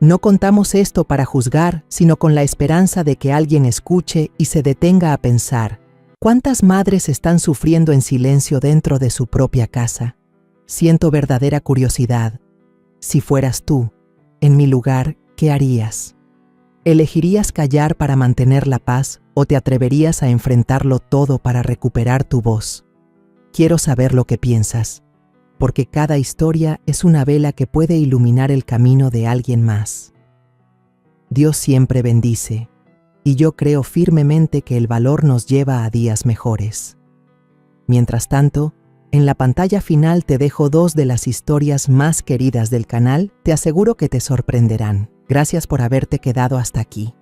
No contamos esto para juzgar, sino con la esperanza de que alguien escuche y se detenga a pensar: ¿cuántas madres están sufriendo en silencio dentro de su propia casa? Siento verdadera curiosidad. Si fueras tú, en mi lugar, ¿qué harías? ¿Elegirías callar para mantener la paz o te atreverías a enfrentarlo todo para recuperar tu voz? Quiero saber lo que piensas, porque cada historia es una vela que puede iluminar el camino de alguien más. Dios siempre bendice, y yo creo firmemente que el valor nos lleva a días mejores. Mientras tanto, en la pantalla final te dejo 2 de las historias más queridas del canal, te aseguro que te sorprenderán. Gracias por haberte quedado hasta aquí.